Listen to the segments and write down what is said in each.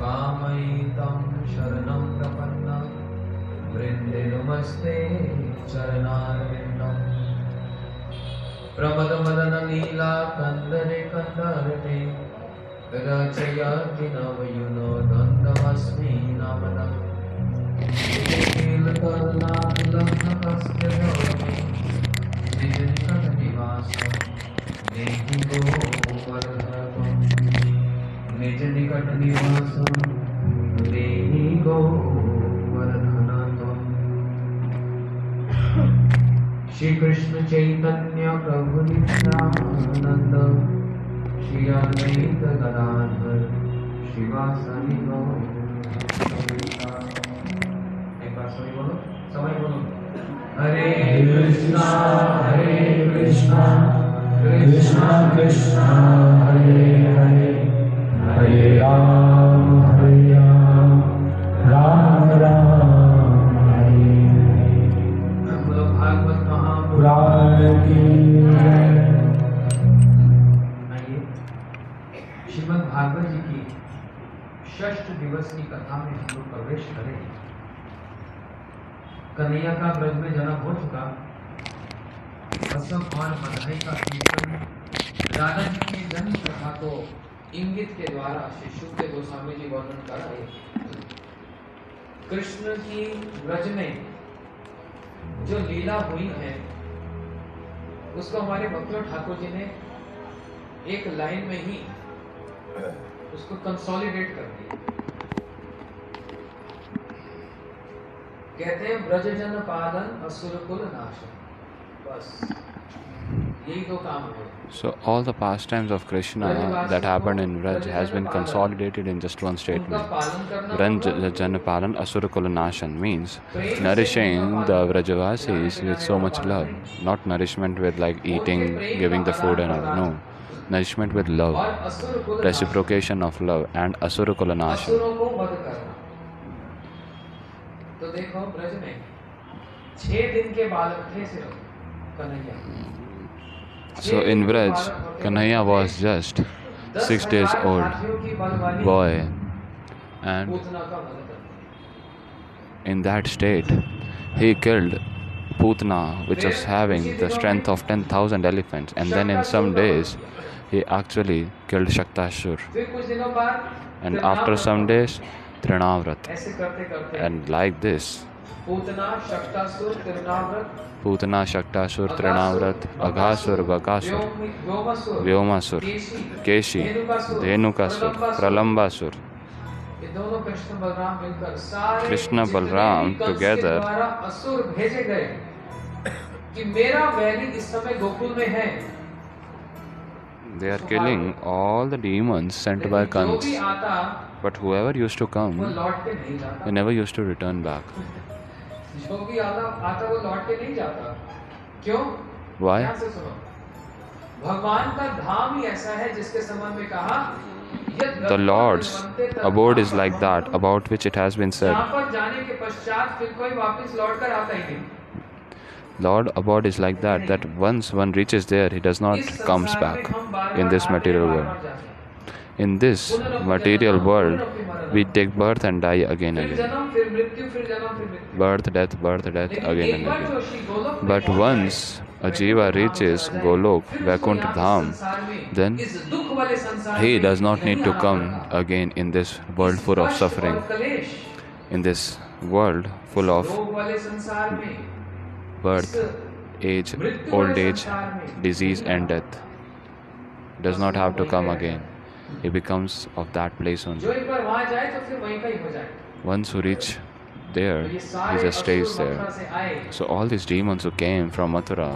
कृपामयि तं शरणं प्रपन्नं वृन्दे नमस्ते चरणारविन्दम् प्रमदमदन लीला कंदरे कंदरते रचयति नवयुनो नन्दमस्मि नामदम् नीलकर्णालग्नकस्य गौरवे निजनिकटनिवासं नेहि गोवर्धनम् निजनिकटनिवासं नेहि गोवर्धनम्। श्री कृष्ण चैतन्य प्रभु नित्यानंद श्री अद्वैत गदाधर शिवासादि गौर। एक बार सभी बोलो, समय बोलो। हरे कृष्णा कृष्णा कृष्णा हरे हरे हरे राम राम राम हरे हरे। भागवत महापुराण की जय। आइए श्रीमद् भागवत जी की षष्ठ दिवस की कथा में हम लोग प्रवेश करें। कन्हैया का ब्रज में जन्म हो चुका, असम और बधाई का कीर्तन राधा जी की जन्म कथा को इंगित के द्वारा श्री शुक्ल गोस्वामी जी वर्णन कर रहे। कृष्ण की ब्रज में जो लीला हुई है उसको हमारे भक्तियों ठाकुर जी ने एक लाइन में ही उसको कंसोलिडेट कर दिया। कहते हैं ब्रज जन पालन असुर कुल नाशन। बस यही दो काम है। So all the pastimes of Krishna that happened in Vraj has been consolidated in just one statement. Vrajanapalan Asurakulanashan means nourishing the Vrajavasis with so much love. Not nourishment with like eating, giving the food and all. No. Nourishment with love. Reciprocation of love and Asurakulanashan. तो देखो ब्रज में 6 दिन के बालक थे सिर्फ Kanhaiya. So in Vraj, Kanhaiya was just 6 days old boy, and in that state he killed Putna, which was having the strength of 10,000 elephants, and then in some days he actually killed Shaktashur, and after some days Trinavrat, and like this Putana, Shaktasur, Trinavrat, Aghasur, Bakasur, Vyomasur, Keshi, Dhenukasur, Pralambasur. Krishna Balram together they are killing all the demons sent by Kans. But whoever used to come, they never used to return back. Why? The Lord's abode is like that, about which it has been said. Lord abode is like that, that once one reaches there, he does not comes back in this material world. In this material world, we take birth and die again and again. Birth, death, again and again. But once a jiva reaches Golok, Vaikuntha Dham, then he does not need to come again in this world full of suffering, in this world full of birth, age, old age, disease and death. Does not have to come again. He becomes of that place only. Once you reach there, he just stays there. So all these demons who came from Mathura,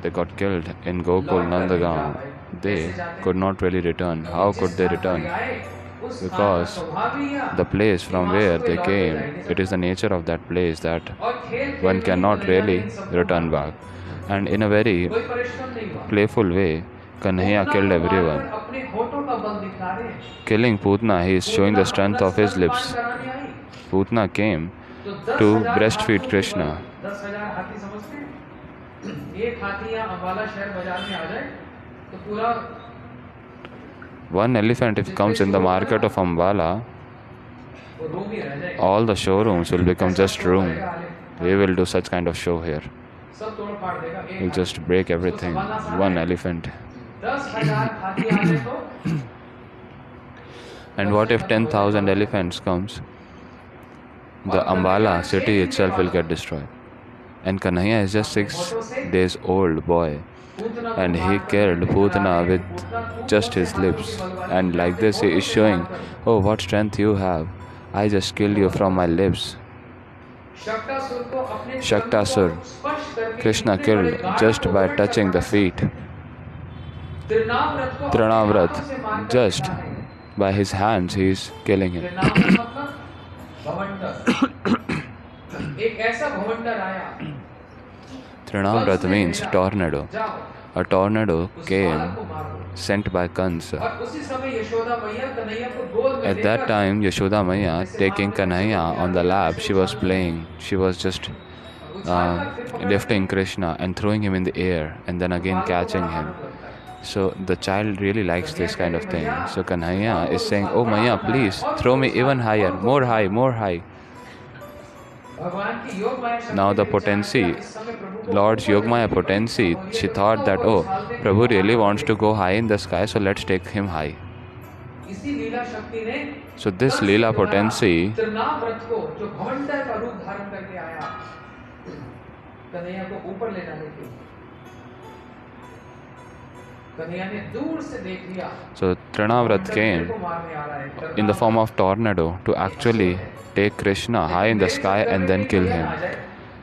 they got killed in Gokul Nandagaon. They could not really return. How could they return? Because the place from where they came, it is the nature of that place that one cannot really return back. And in a very playful way, Kanhaiya killed everyone. Killing Putna, he is showing the strength of his lips. Putna came to breastfeed Krishna. 10,000 हाथी समझते हैं? एक हाथी यहाँ अम्बाला शहर बाजार में आ जाए तो पूरा One elephant, if comes in the market of Ambala, all the showrooms will become just room. We will do such kind of show here. We'll just break everything. One elephant. And what if 10,000 elephants comes? The Ambala city itself will get destroyed. And Kanhaiya is just 6 days old boy. And he killed Putana with just his lips. And like this he is showing, oh, what strength you have. I just killed you from my lips. Shaktasur, Krishna killed just by touching the feet. Trinavrat, just by his hands he is killing him. Trinavrat means tornado. A tornado came sent by Kansa. At that time, Yashoda Maya taking Kanhaiya on the lap, she was playing. She was just lifting Krishna and throwing him in the air and then again catching him. So the child really likes this kind of thing. So Kanhaiya is saying, oh Maya, please throw me even higher, more high, more high. Now the potency, Lord's Yogamaya potency, she thought that, oh, Prabhu really wants to go high in the sky, so let's take him high. So this Leela potency so Trinavrat came in the form of tornado to actually take Krishna high in the sky and then kill him.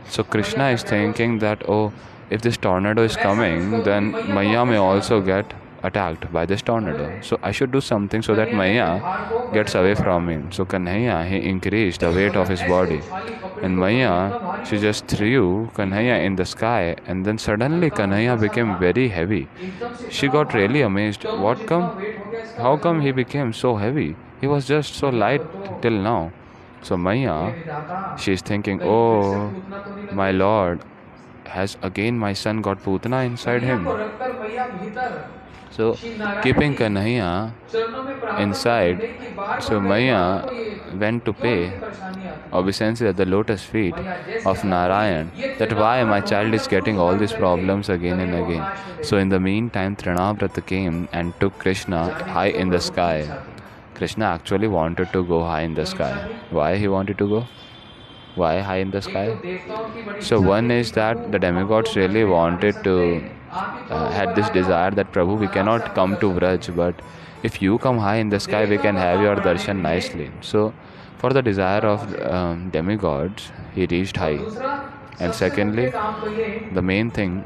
So Krishna is thinking that, oh, if this tornado is coming, then Maya may also get attacked by this tornado. So I should do something so that Maya gets away from him. So Kanhaiya, he increased the weight of his body. And Maya, she just threw Kanhaiya in the sky, and then suddenly Kanhaiya became very heavy. She got really amazed. How come he became so heavy? He was just so light till now. So Maya, she is thinking, oh, my Lord, has again my son got Putana inside him? So keeping Kanhaiya inside, so Maya went to pay obeisance at the lotus feet of Narayan, that why my child is getting all these problems again and again. So in the meantime, Trinavrata came and took Krishna high in the sky. Krishna actually wanted to go high in the sky. Why he wanted to go? Why high in the sky? So one is that the demigods really wanted to had this desire that Prabhu, we cannot come to Vraj, but if you come high in the sky, we can have your darshan nicely. So for the desire of demigods, he reached high. And secondly, the main thing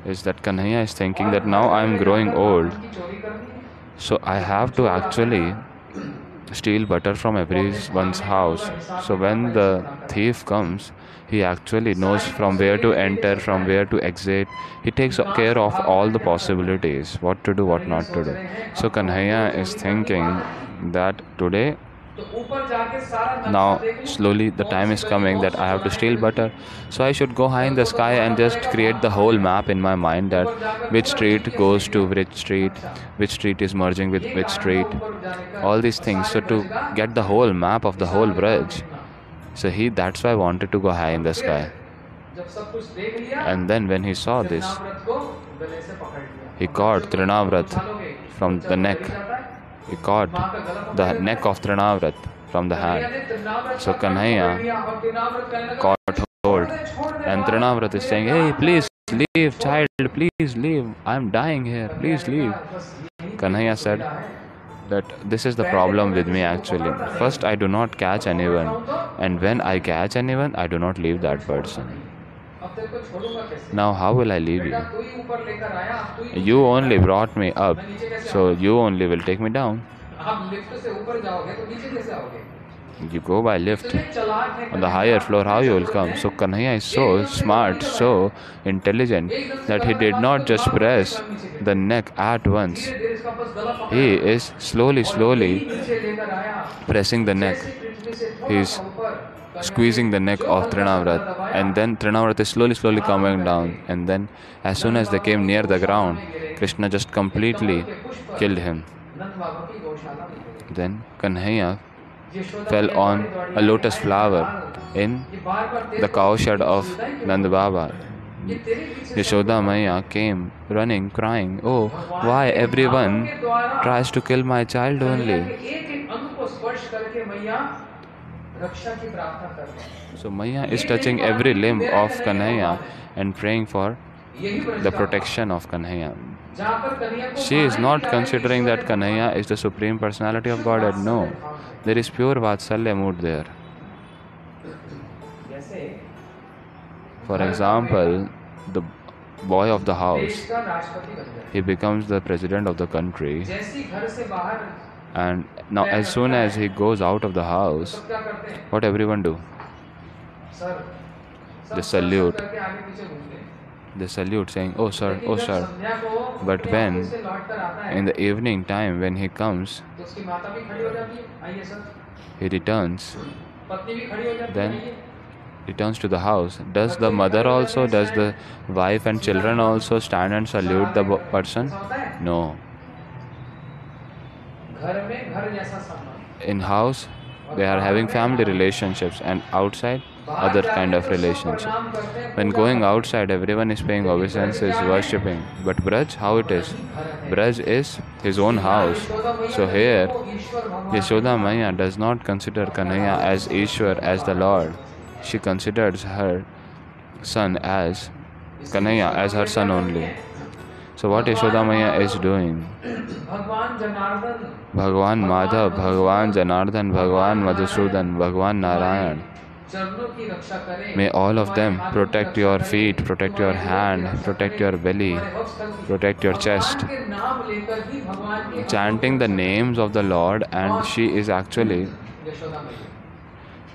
is that Kanhaiya is thinking that now I am growing old, so I have to actually steal butter from everyone's house. So when the thief comes, he actually knows from where to enter, from where to exit. He takes care of all the possibilities, what to do, what not to do. So Kanhaiya is thinking that today, now slowly the time is coming that I have to steal butter, so I should go high in the sky and just create the whole map in my mind, that which street goes to which street is merging with which street, all these things. So to get the whole map of the whole Braj, so that's why I wanted to go high in the sky. And then when he saw this, he caught Trinavrat from the neck. He caught the neck of Trinavrat from the hand. So Kanhaiya caught hold, and Trinavrat is saying, hey, please leave, child, please leave, I am dying here, please leave. Kanhaiya said that this is the problem with me actually. First, I do not catch anyone, and when I catch anyone, I do not leave that person. Now how will I leave you? You only brought me up, so you only will take me down. You go by lift. On the higher floor, how you will come? So Kanhaiya is so smart, so intelligent, that he did not just press the neck at once. He is slowly pressing the neck. He is squeezing the neck of Trinavrat. And then Trinavrat is slowly coming down. And then as soon as they came near the ground, Krishna just completely killed him. Then Kanhaiya fell on a lotus flower in the cowshed of Nand Baba. Yashoda Maya came running, crying, "Oh, why everyone tries to kill my child only?" So Maya is touching every limb of Kanhaiya and praying for the protection of Kanhaiya. She is not considering that Kanhaiya is the Supreme Personality of Godhead. No, there is pure Vatsalya mood there. For example, the boy of the house, he becomes the president of the country, and now as soon as he goes out of the house, what everyone do? They salute. They salute saying, "Oh sir, oh sir." But when in the evening time when he comes, he returns, then returns to the house. Does the mother also, does the wife and children also stand and salute the person? No. In house, they are having family relationships, and outside, other kind of relationship. When going outside, everyone is paying obeisances, worshipping. But Braj, how it is? Braj is his own house. So here, Yashoda Maya does not consider Kanhaiya as Ishwar, as the Lord. She considers her son as Kanhaiya, as her son only. So what Yashoda Maya is doing? Bhagwan Madhav, Bhagwan Janardhan, Bhagwan Madhusudan, Bhagwan Narayan. May all of them protect your feet, protect your hand, protect your belly, protect your chest. Chanting the names of the Lord, and she is actually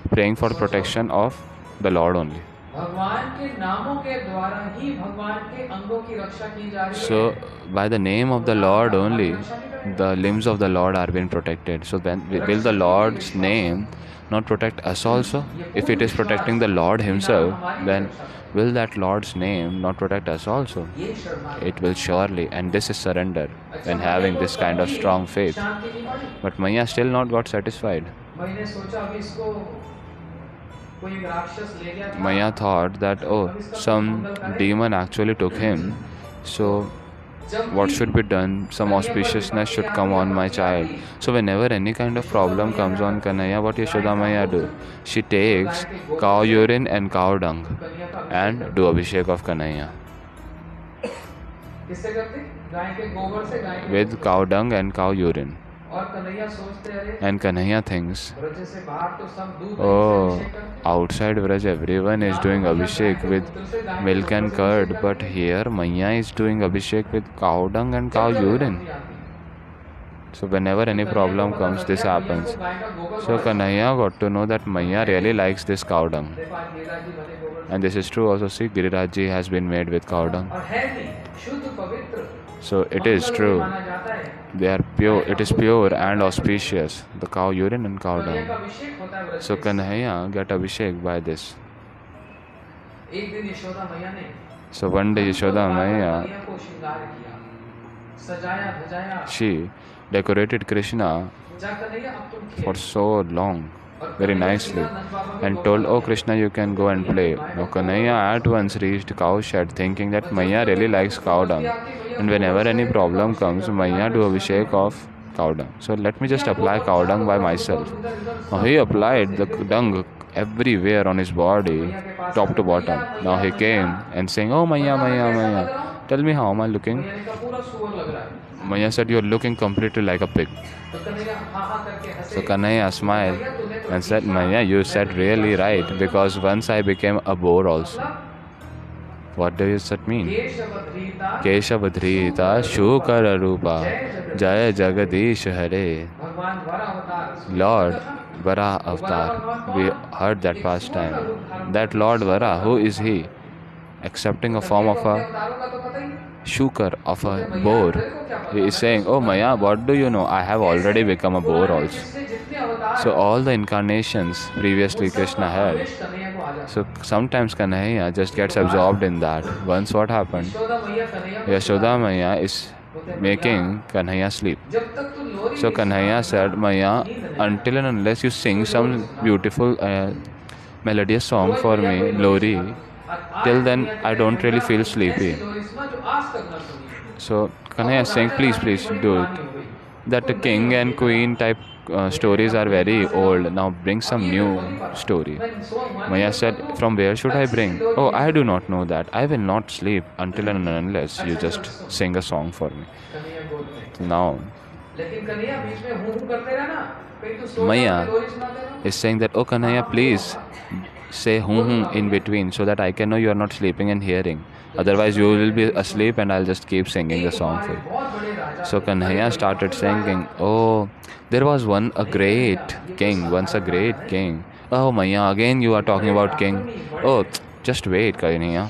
praying for protection of the Lord only. So, by the name of the Lord only, the limbs of the Lord are being protected. So, then will the Lord's name not protect us also? If it is protecting the Lord Himself, then will that Lord's name not protect us also? It will surely, and this is surrender when having this kind of strong faith. But Maya still not got satisfied. Maya thought that, oh, some demon actually took him, so what should be done? Some auspiciousness should come on my child. So whenever any kind of problem comes on Kanhaiya, what Yashoda Maya do? She takes cow urine and cow dung and do abhishek of Kanhaiya. With cow dung and cow urine. And Kanhaiya thinks, oh, outside Vraj everyone is doing abhishek with milk and curd, but here Maya is doing abhishek with cow dung and cow urine. So whenever any problem comes, this happens. So Kanhaiya got to know that Maya really likes this cow dung. And this is true also. See, Giriraj ji has been made with cow dung. So it is true. They are pure. It is pure and auspicious. The cow urine and cow dung. So Kanhaiya got abhishek by this. So one day Yashoda Maya, she decorated Krishna for so long, very nicely, and told, "Oh Krishna, you can go and play." Now Kanhaiya at once reached cow shed, thinking that Maya really likes cow dung, and whenever any problem comes, Maya do abhishek of cow dung. So let me just apply cow dung by myself. Now he applied the dung everywhere on his body, top to bottom. Now he came and saying, "Oh Maya, Maya, Maya, tell me how am I looking?" Maya said, "You're looking completely like a pig." So Kanhaiya smiled and said, "Maya, you said really right, because once I became a boar also." What does that mean? Keshavadhrita Shukara Rupa Jaya Jagadish Hare. Lord Vara Avatar. We heard that past time. That Lord Vara, who is he? Accepting a form of a shukar, of a boar. He is saying, "Oh Maya, what do you know? I have already become a boar also." So all the incarnations previously Krishna had, So sometimes Kanhaiya just gets absorbed in that. Once what happened? Yashoda Maya is making Kanhaiya sleep. So Kanhaiya said, Maya, until and unless you sing some beautiful melodious song for me, Lori, till then I don't really feel sleepy. So Kanhaiya is saying, please, please do it. That the king and queen type stories are very old. Now bring some new story. Maya said, from where should I bring? Oh, I do not know that. I will not sleep until and unless you just sing a song for me. Now, Maya is saying that, oh Kanhaiya, please say in between so that I can know you are not sleeping and hearing. Otherwise you will be asleep and I'll just keep singing the song for you. So Kanhaiya started singing, oh, there was once a great king. Oh Maya, again you are talking about king. Oh, just wait, Kanhaiya.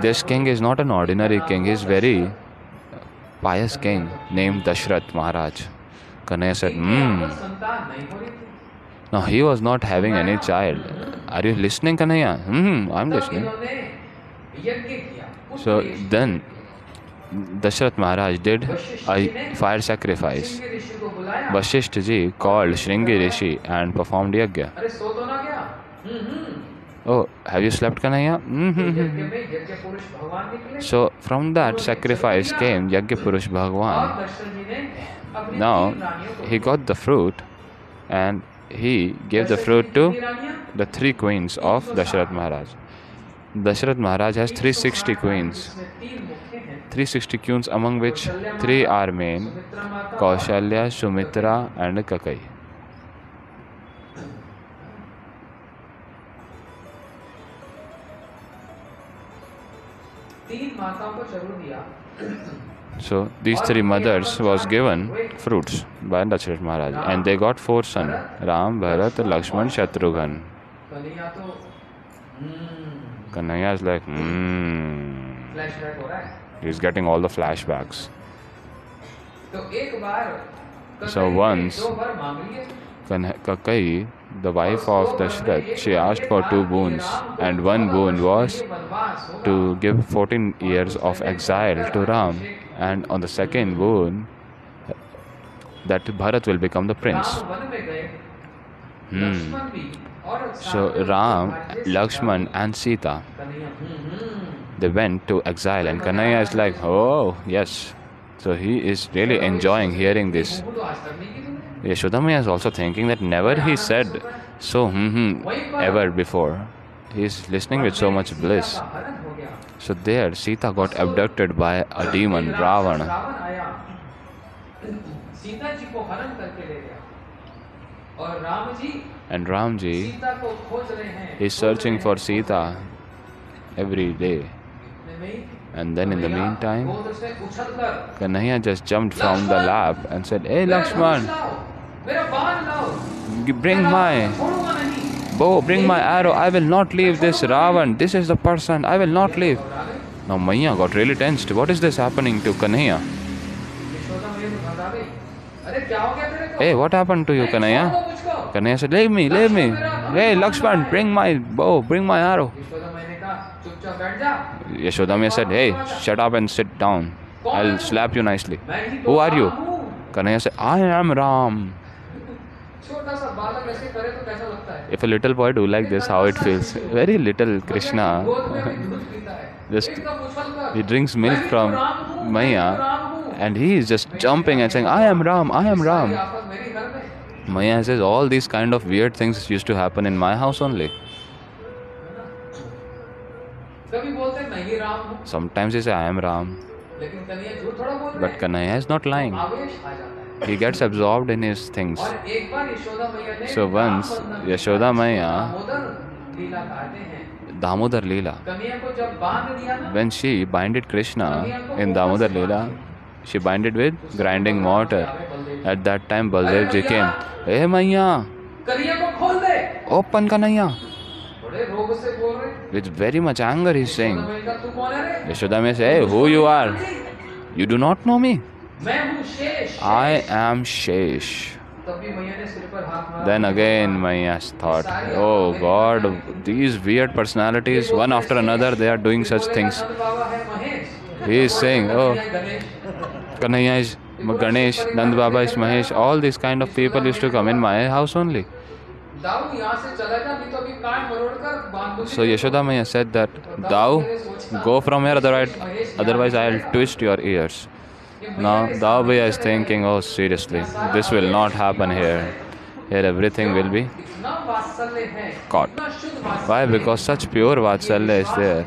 This king is not an ordinary king. He is very pious king named Dashrath Maharaj. Kanhaiya said, Now he was not having any child. Are you listening, Kanhaiya? I'm listening. So then Dashrath Maharaj did a fire sacrifice. Vasishtha ji called Shringi Rishi and performed yajna. Oh, have you slept, Kanhaiya? So from that sacrifice came Yajna Purush Bhagwan. Now he got the fruit and he gave the fruit to the 3 queens of Dashrath Maharaj. Dashrath Maharaj has 360 queens. 360 queens, among which 3 are main: Kaushalya, Sumitra and Kakai. So these 3 mothers was given fruits by Dashrath Maharaj and they got 4 sons: Ram, Bharat, Lakshman, Shatrughan. Kanhaiya is like, He's getting all the flashbacks. So once Kakai, the wife of Dashrath, she asked for 2 boons, and one boon was to give 14 years of exile to Ram, and on the second boon that Bharat will become the prince. So Ram, Lakshman and Sita, they went to exile, and Kanhaiya is like, oh yes. So he is really enjoying hearing this. Yashoda Maya is also thinking that never he said so ever before. He is listening with so much bliss. So there Sita got abducted by a demon, Ravana. And Ramji is searching for Sita every day. And then in the meantime, Kanhaiya just jumped from the lap and said, hey Lakshman, bring my bow, bring my arrow. I will not leave this Ravan. This is the person. I will not leave. Now Maya got really tensed. What is this happening to Kanhaiya? Hey, what happened to you, Kanhaiya? Kanhaiya said, leave me. Hey Lakshman, bring my bow, bring my arrow. Yashoda Maya said, hey, shut up and sit down. I'll slap you nicely. Who are you? Kanhaiya said, I am Ram. If a little boy do like this, how it feels? Very little Krishna. Just he drinks milk from Maya and he is just jumping and saying, I am Ram, I am Ram. Maya says, all these kind of weird things used to happen in my house only. Sometimes he says, I am Ram. But Kanhaiya is not lying. He gets absorbed in his things. So once Yashoda Maya, Damodar Leela, when she binded Krishna in Damodar Leela, she binded with grinding mortar. At that time Baldev ji came, hey Maya, open Kanhaiya. With very much anger he is saying. Yashoda Maya says, hey, who you are? You do not know me? I am Shesh. Then again Maya thought, oh God, these weird personalities, one after another, they are doing such things. He is saying, oh, Kanhaiya is Ganesh, Nand Baba is Mahesh, all these kind of people used to come in my house only. So Yashoda Maya said that, thou go from here, otherwise I will twist your ears. Now Dao Bhaiya is thinking, oh seriously, this will not happen here. Here everything will be caught. Why? Because such pure Vatsalya is there.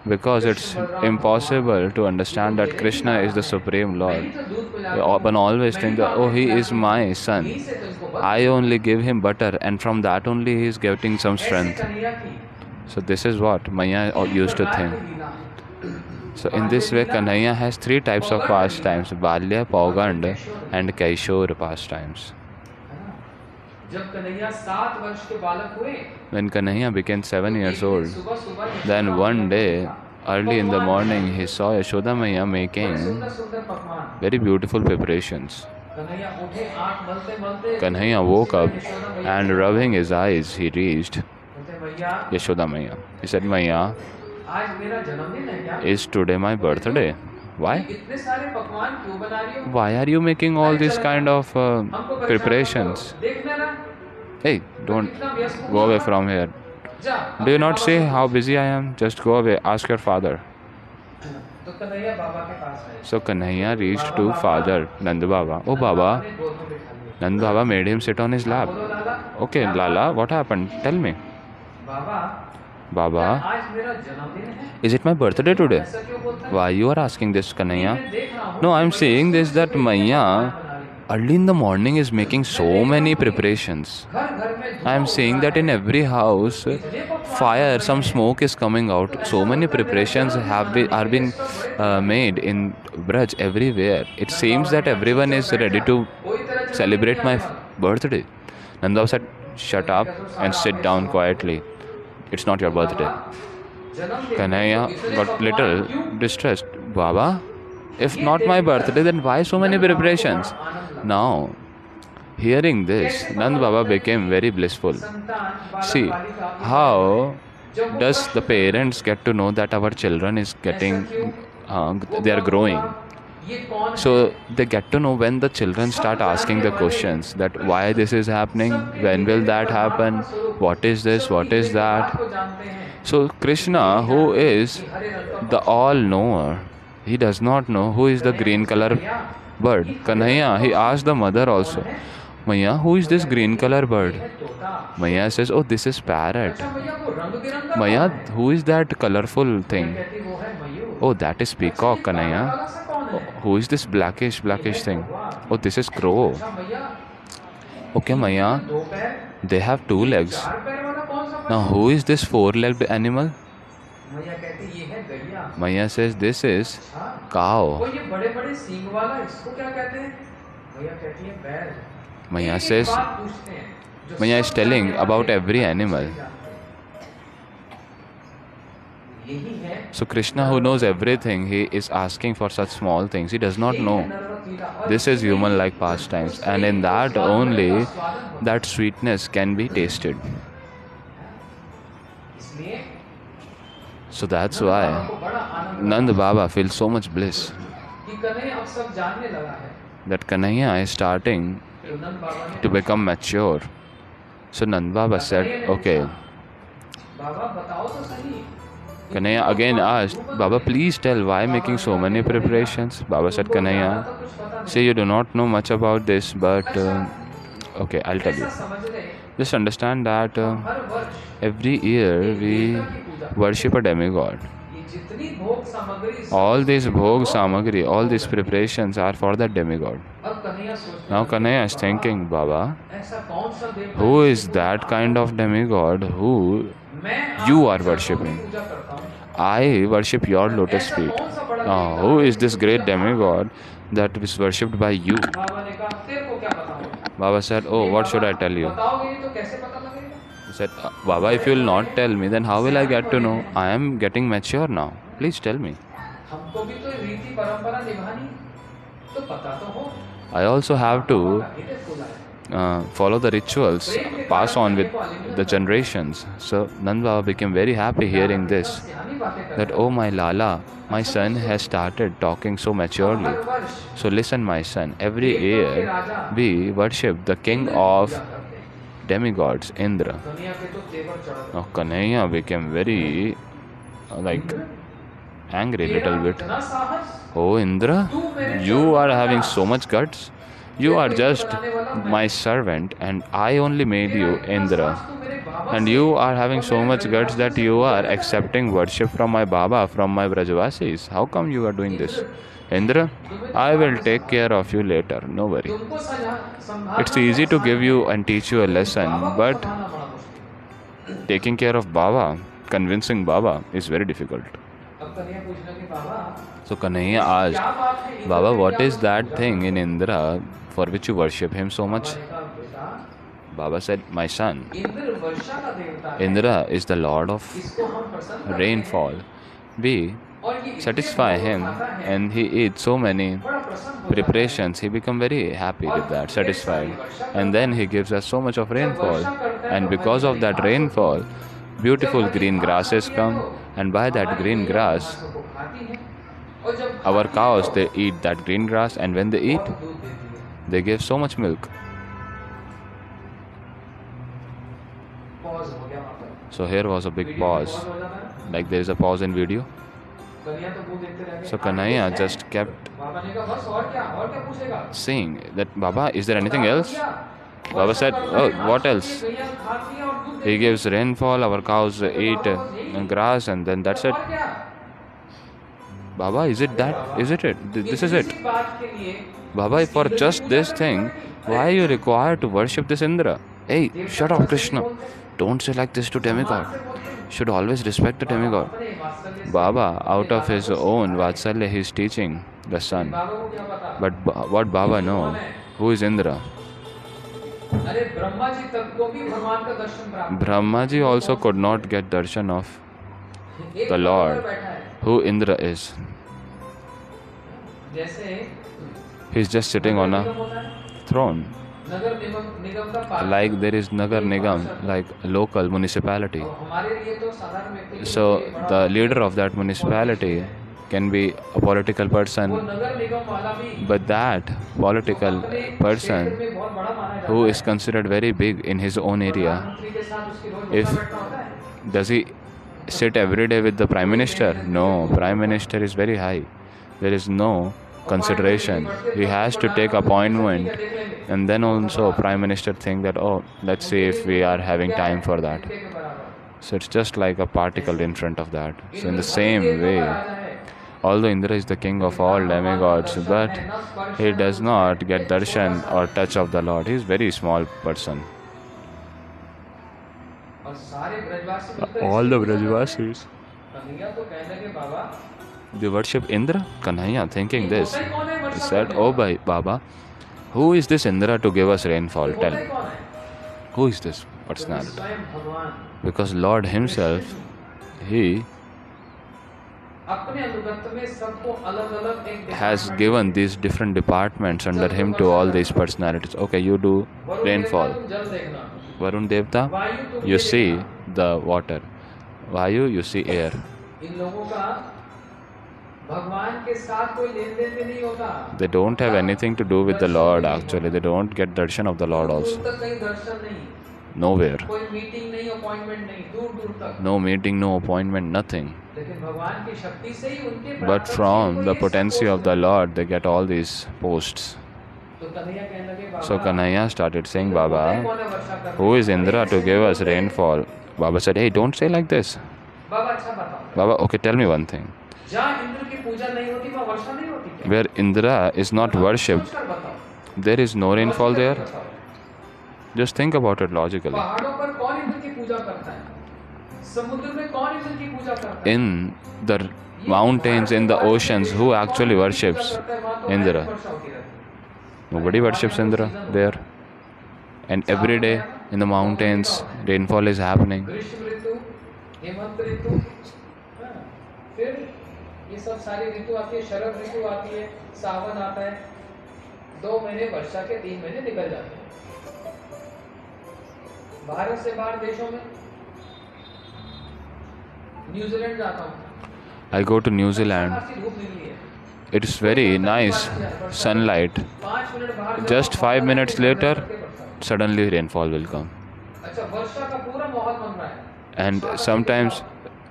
Because it's impossible to understand that Krishna is the Supreme Lord. One always think that, oh, he is my son. I only give him butter, and from that only he is getting some strength. So this is what Maya used to think. So in this way, Kanhaiya has three types of pastimes: Balya, Paugand, and Kaishore pastimes. When Kanhaiya became 7 years old, then one day, early in the morning, he saw Yashoda Maya making very beautiful preparations. Kanhaiya woke up and rubbing his eyes, he reached Yashoda Maya. He said, Maya, is today my birthday? Why? Why are you making all these kind of preparations? Hey, don't go away from here. Do you not see how busy I am? Just go away. Ask your father. So Kanhaiya reached to father, Nand Baba. Oh Baba. Nand Baba made him sit on his lap. Okay, Lala, what happened? Tell me. Baba, is it my birthday today? Why you are asking this, Kanhaiya? No, I am saying this that Maya early in the morning is making so many preparations. I am saying that in every house, fire, some smoke is coming out. So many preparations are being made in Braj everywhere. It seems that everyone is ready to celebrate my birthday. Nanda said, shut up and sit down quietly. It's not your birthday. Kanhaiya got little distressed. Baba, if not my birthday, then why so many preparations? Now, hearing this, Nand Baba became very blissful. See, how does the parents get to know that our children is getting, they are growing? So they get to know when the children start asking the questions that why this is happening, when will that happen, what is this, what is that. So Krishna, who is the all-knower, he does not know who is the green color bird. Kanhaiya, he asked the mother also, Maya, who is this green color bird? Maya says, oh, this is parrot. Maya, who is that colorful thing? Oh, that is peacock, Kanhaiya. Who is this blackish thing? Oh, this is crow. Okay, Maya, they have 2 legs. Now, who is this 4-legged animal? Maya says, this is cow. Maya says, Maya is telling about every animal. So Krishna, who knows everything, he is asking for such small things. He does not know. This is human-like pastimes, and in that only that sweetness can be tasted. So that's why Nand Baba feels so much bliss that Kanhaiya is starting to become mature. So Nand Baba said, okay. Kanhaiya again asked, Baba, please tell why making so many preparations. Baba said, Kanhaiya, see, you do not know much about this, but okay, I'll tell you. Just understand that every year we worship a demigod. All these bhog samagri, all these preparations are for that demigod. Now Kanhaiya is thinking, Baba, who is that kind of demigod who you are worshipping? I worship your lotus feet. Now, who is this great demigod that is worshipped by you? Baba said, oh, what should I tell you? He said, Baba, if you will not tell me, then how will I get to know? I am getting mature now. Please tell me. I also have to follow the rituals, pass on with the generations. So Nand Baba became very happy hearing this, that oh my Lala, my son has started talking so maturely. So listen my son, every year we worship the king of demigods, Indra. Now Kanhaiya became very angry little bit. Oh Indra, you are having so much guts. You are just my servant and I only made you Indra. And you are having so much guts that you are accepting worship from my Baba, from my Brajavasis. How come you are doing this? Indra, I will take care of you later, no worry. It's easy to give you and teach you a lesson, but taking care of Baba, convincing Baba is very difficult. So Kanhaiya asked, Baba, what is that thing in Indra for which you worship him so much? Baba said, my son, Indra is the lord of rainfall. We satisfy him and he eats so many preparations. He becomes very happy with that, satisfied. And then he gives us so much of rainfall. And because of that rainfall, beautiful green grasses come. And by that green grass, our cows, they eat that green grass. And when they eat, they give so much milk. So here was a big pause, like there is a pause in video. So Kanhaiya just kept saying that, Baba, is there anything else? Baba said, oh, what else? He gives rainfall, our cows eat grass, and then that's it. Baba, is it that? Is it it? This is it. Baba, for just this thing, why are you required to worship this Indra? Hey, shut up, Krishna. Don't say like this to demigod. Should always respect the demigod. Baba, out of his own Vatsalya, he is teaching the son. But what Baba know? Who is Indra? Brahmaji also could not get darshan of the Lord, who Indra is. He is just sitting on a throne. Like there is Nagar Nigam, like local municipality. So the leader of that municipality can be a political person, but that political person who is considered very big in his own area, does he sit every day with the Prime Minister? No, Prime Minister is very high. There is no consideration. He has to take appointment, and then also Prime Minister think that, oh, let's see if we are having time for that. So it's just like a particle in front of that. So in the same way, although Indra is the king of all demigods, but he does not get darshan or touch of the Lord. He is very small person. All the Brajvasis, they worship Indra. Kanhaiya, thinking this, he said, oh Baba, who is this Indra to give us rainfall? Tell me. Who is this personality? Because Lord himself, he has given these different departments under him to all these personalities. Okay, you do rainfall. Varun Devta, you see the water. Vayu, you see air. They don't have anything to do with the Lord actually. They don't get darshan of the Lord also. Nowhere. No meeting, no appointment, nothing. But from the potency of the Lord, they get all these posts. So Kanhaiya started saying, Baba, who is Indra to give us rainfall? Baba said, hey, don't say like this. Baba, okay, tell me one thing. Where Indra is not worshipped, there is no rainfall there? Just think about it logically. In the mountains, in the oceans, who actually worships Indra? Nobody worships Indra there. And every day in the mountains, rainfall is happening. ये सब सारी ऋतु आती है, शरद ऋतु आती है, सावन आता है, 2 महीने वर्षा के 3 महीने निकल जाते हैं। भारत से बाहर देशों में न्यूजीलैंड जाता हूँ, I go to New Zealand. खासी धूप निकली है, It's very nice sunlight. 5 minute बाहर Just 5 minutes later, suddenly rainfall will come. अच्छा वर्षा का पूरा माहौल बन रहा है, And sometimes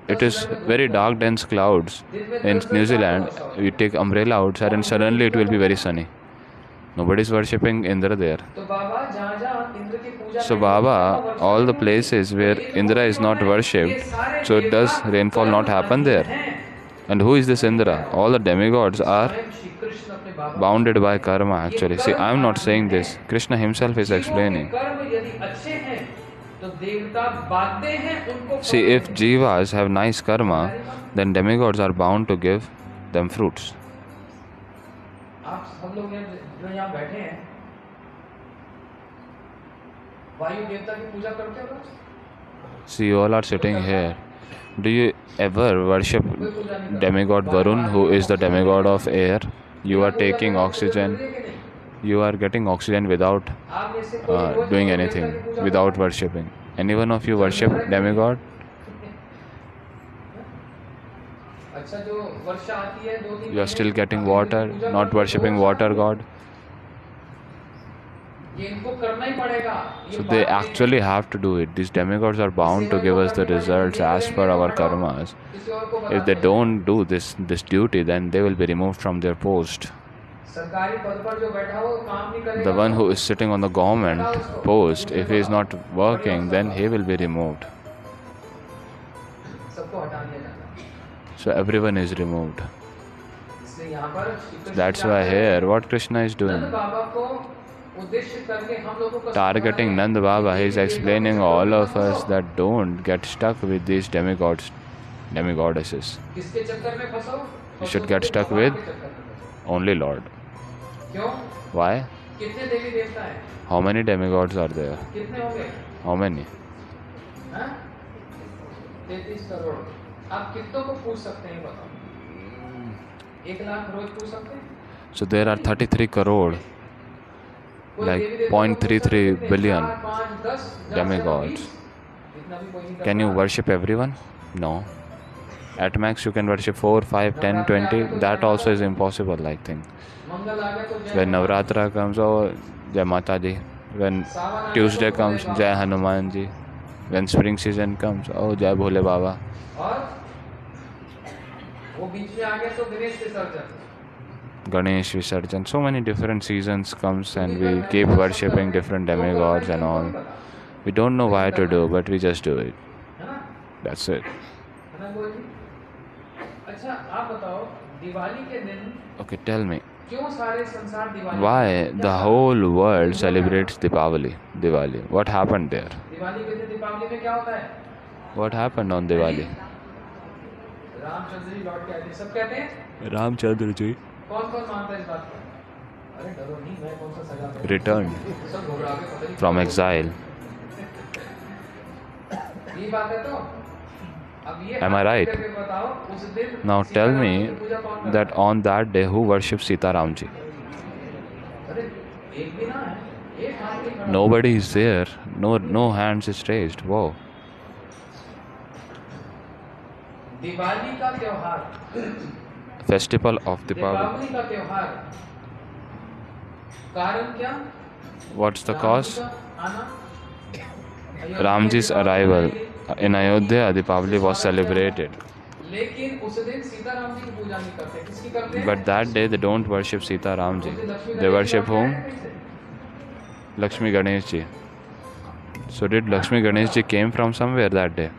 it is very dark, dense clouds. In New Zealand, you take umbrella outside and suddenly it will be very sunny. Nobody is worshipping Indra there. तो बाबा जहाँ इंद्र की पूजा So Baba, all the places where Indra is not worshipped, so does rainfall not happen there? And who is this Indra? All the demigods are Shri Krishna अपने बाबा bounded by karma actually. See, I am not saying this. Krishna himself is explaining. कर्म यदि अच्छे हैं तो देवता बाध्य हैं उनको See, if jivas have nice karma, then demigods are bound to give them fruits. आप हम लोग जो यहाँ बैठे हैं वायु देवता की पूजा करते हो? See, you all are sitting here. Do you ever worship demigod Varun, who is the demigod of air? You are taking oxygen. You are getting oxygen without doing anything, without worshipping. Any one of you worship demigod? अच्छा जो वर्षा आती है 2-3 You are still getting water, not worshipping water god. ये इनको करना ही पड़ेगा, So they actually have to do it. These demigods are bound to give us the results as per our karmas. If they don't do this duty, then they will be removed from their post. सरकारी पद पर जो बैठा हो काम नहीं करेगा, The one who is sitting on the government post, if he is not working, then he will be removed. सबको हटा दिया जाता है, So everyone is removed. इसलिए यहाँ पर Shri Krishna That's why here, what Krishna is doing, नंद बाबा को उद्देश्य करके हम लोगों को targeting Nand Baba, he is explaining all of us that don't get stuck with these demigods, demigodesses. किसके चक्कर में फंसो? You should get stuck with only Lord. क्यों? Why? कितने देवी देवता हैं? How many demigods are there? कितने होंगे? How many? हाँ? 33 करोड़। आप कितनों को पूछ सकते हैं बताओ? 1 लाख रोज पूछ सकते हैं? So there are 33 crore, like 0.33 billion demigods. Can you worship everyone? No. At max you can worship 4, 5, 10, 20. That also is impossible, I think. When Navratra comes, oh, Jai Mata Ji. When Tuesday comes, Jai Hanuman Ji. When spring season comes, oh, Jai Bhole Baba. Ganesh Visarjan. So many different seasons comes and we keep worshipping different demigods and all. We don't know why to do, but we just do it. That's it. Okay, tell me, why the whole world celebrates Diwali? What happened there? What happened on Diwali? Ramchandra ji returned from exile. Am I right? Now tell me that on that day who worships Sita Ramji? Nobody is there. No hands is raised. Whoa. Diwali का त्योहार, Festival of Diwali. Deepawali का त्योहार, कारण क्या? What's the cause? आना, Ramji's arrival in Ayodhya, Diwali was celebrated. लेकिन उस दिन सीता राम जी की पूजा नहीं करते, किसकी करते हैं? But that day they don't worship Sita Ramji. They worship whom? Lakshmi Ganesh ji. So did Lakshmi Ganesh ji came from somewhere that day?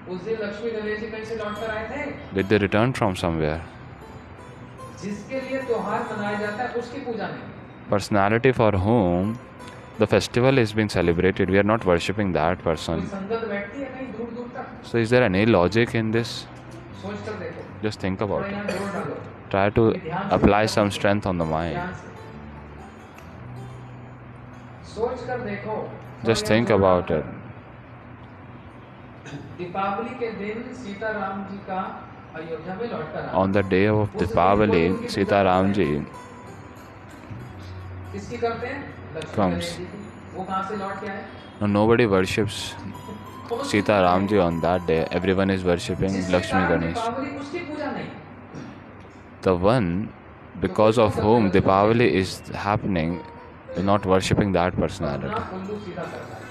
उस दिन लक्ष्मी गणेश जी कहीं से लौट कर आए थे? Did they return from somewhere? जिसके लिए त्योहार मनाया जाता है उसकी पूजा नहीं। Personality for whom the festival is being celebrated, we are not worshipping that person. कोई संगत बैठती है कहीं दूर दूर तक? So is there any logic in this? सोच कर देखो, Just think about थोड़ा यहाँ it. जोर डालो, Try to apply some strength on the mind. ध्यान से सोच कर देखो, Just think about it. Deepawali के दिन सीता राम जी का अयोध्या में लौट कर आना। On the day of Diwali, Sita Ramji किसकी करते हैं? लक्ष्मी comes. गणेश जी की। वो कहाँ से लौट के आए? No, nobody worships Sita Ramji on that day. Everyone is worshipping Lakshmi Ganesh. The one because of whom Deepavali is happening is not worshipping that personality.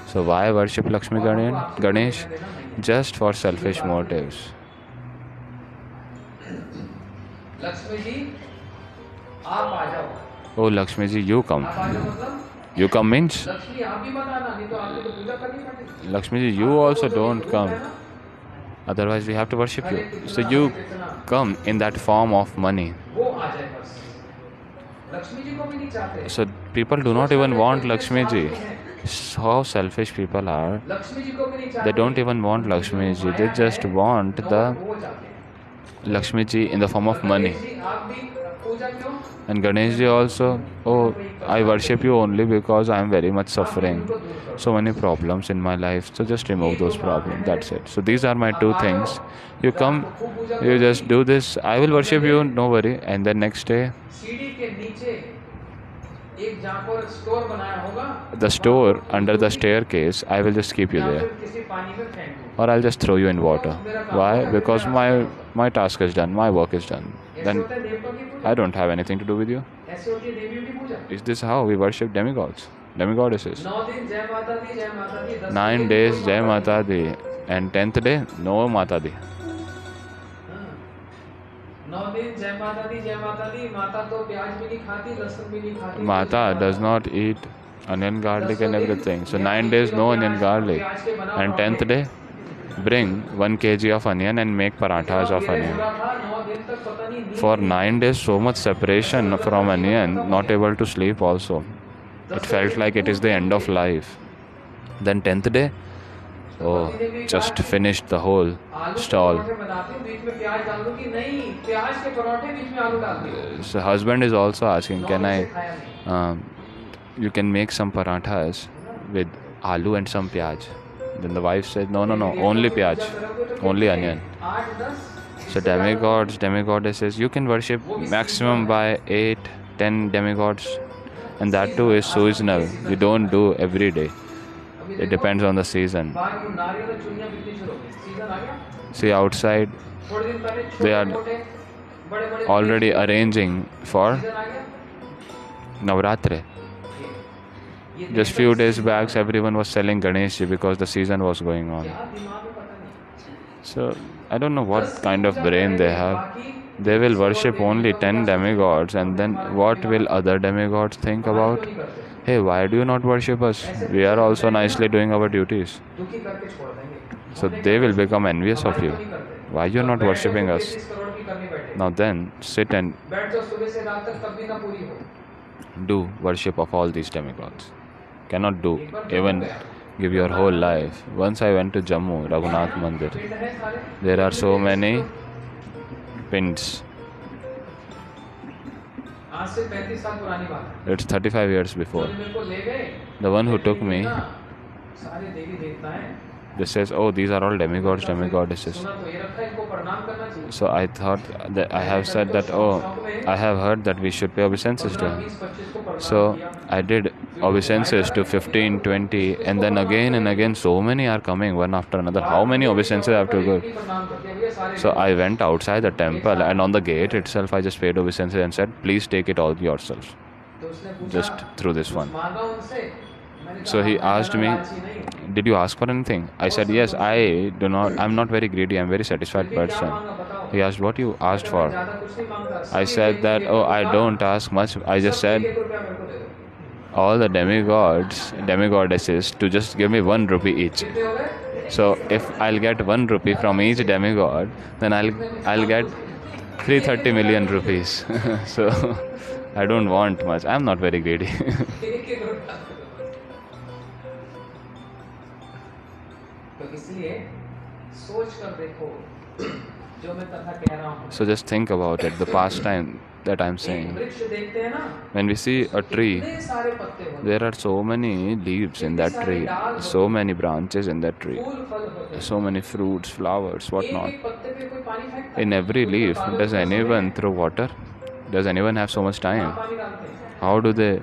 So why worship Lakshmi Ganesh? Just for selfish motives. Oh Lakshmi ji, you come. You come means? Lakshmi ji, you also don't come. Otherwise we have to worship you. So you come in that form of money. So people do not even want Lakshmi ji. How selfish people are. They don't even want Lakshmi ji. They just want the Lakshmi ji in the form of money. And Ganesh ji also, oh, I worship you only because I am very much suffering. So many problems in my life. So just remove those problems. That's it. So these are my two things. You come, you just do this. I will worship you, no worry. And then next day, the store under the staircase, I will just keep you there. Or I'll just throw you in water. Why? Because my task is done, my work is done. Then I don't have anything to do with you. Is this how we worship demigods, demigoddesses? 9 days Jai Mata Di, and 10th day no Mata Di. Mata does not eat onion, garlic and everything. So 9 days no onion, garlic. And 10th day bring 1 kg of onion and make parathas of onion. For 9 days so much separation from onion, not able to sleep also. It felt like it is the end of life. Then 10th day, oh, just finished the whole stall. So husband is also asking, can I, you can make some parathas with aloo and some pyaj. Then the wife said, no, only pyaj, only onion. So demigods, demigoddesses, you can worship maximum by 8-10 demigods. And that too is seasonal. You don't do every day. It depends on the season. See, outside they are already arranging for Navratri. Just few days back, everyone was selling Ganesh because the season was going on. So I don't know what kind of brain they have. They will worship only 10 demigods, and then what will other demigods think about? Hey, why do you not worship us? We are also nicely doing our duties. So they will become envious of you. Why you are not worshipping us? Now then, sit and do worship of all these demigods. Cannot do, even give your whole life. Once I went to Jammu, Raghunath Mandir. There are so many pins. It's 35 years before. The one who took me, they says, oh, these are all demigods, demigoddesses. So I thought that I have said that, oh, I have heard that we should pay obeisances to him. So I did obeisances to 15, 20, and then again and again so many are coming one after another. How many obeisances I have to go? So I went outside the temple, and on the gate itself I just paid obeisances and said, please take it all yourself. Just through this one. So he asked me, did you ask for anything? I said, yes, I'm not very greedy, I'm a very satisfied person. He asked, what you asked for? I said that, oh, I don't ask much. I just said, all the demigods, demigoddesses to just give me 1 rupee each. So if I'll get 1 rupee from each demigod, then I'll get 330 million rupees. So I don't want much. I'm not very greedy. So just think about it, the past time that I'm saying. When we see a tree, there are so many leaves in that tree, so many branches in that tree, so many fruits, flowers, whatnot. In every leaf, does anyone throw water? Does anyone have so much time? Where do they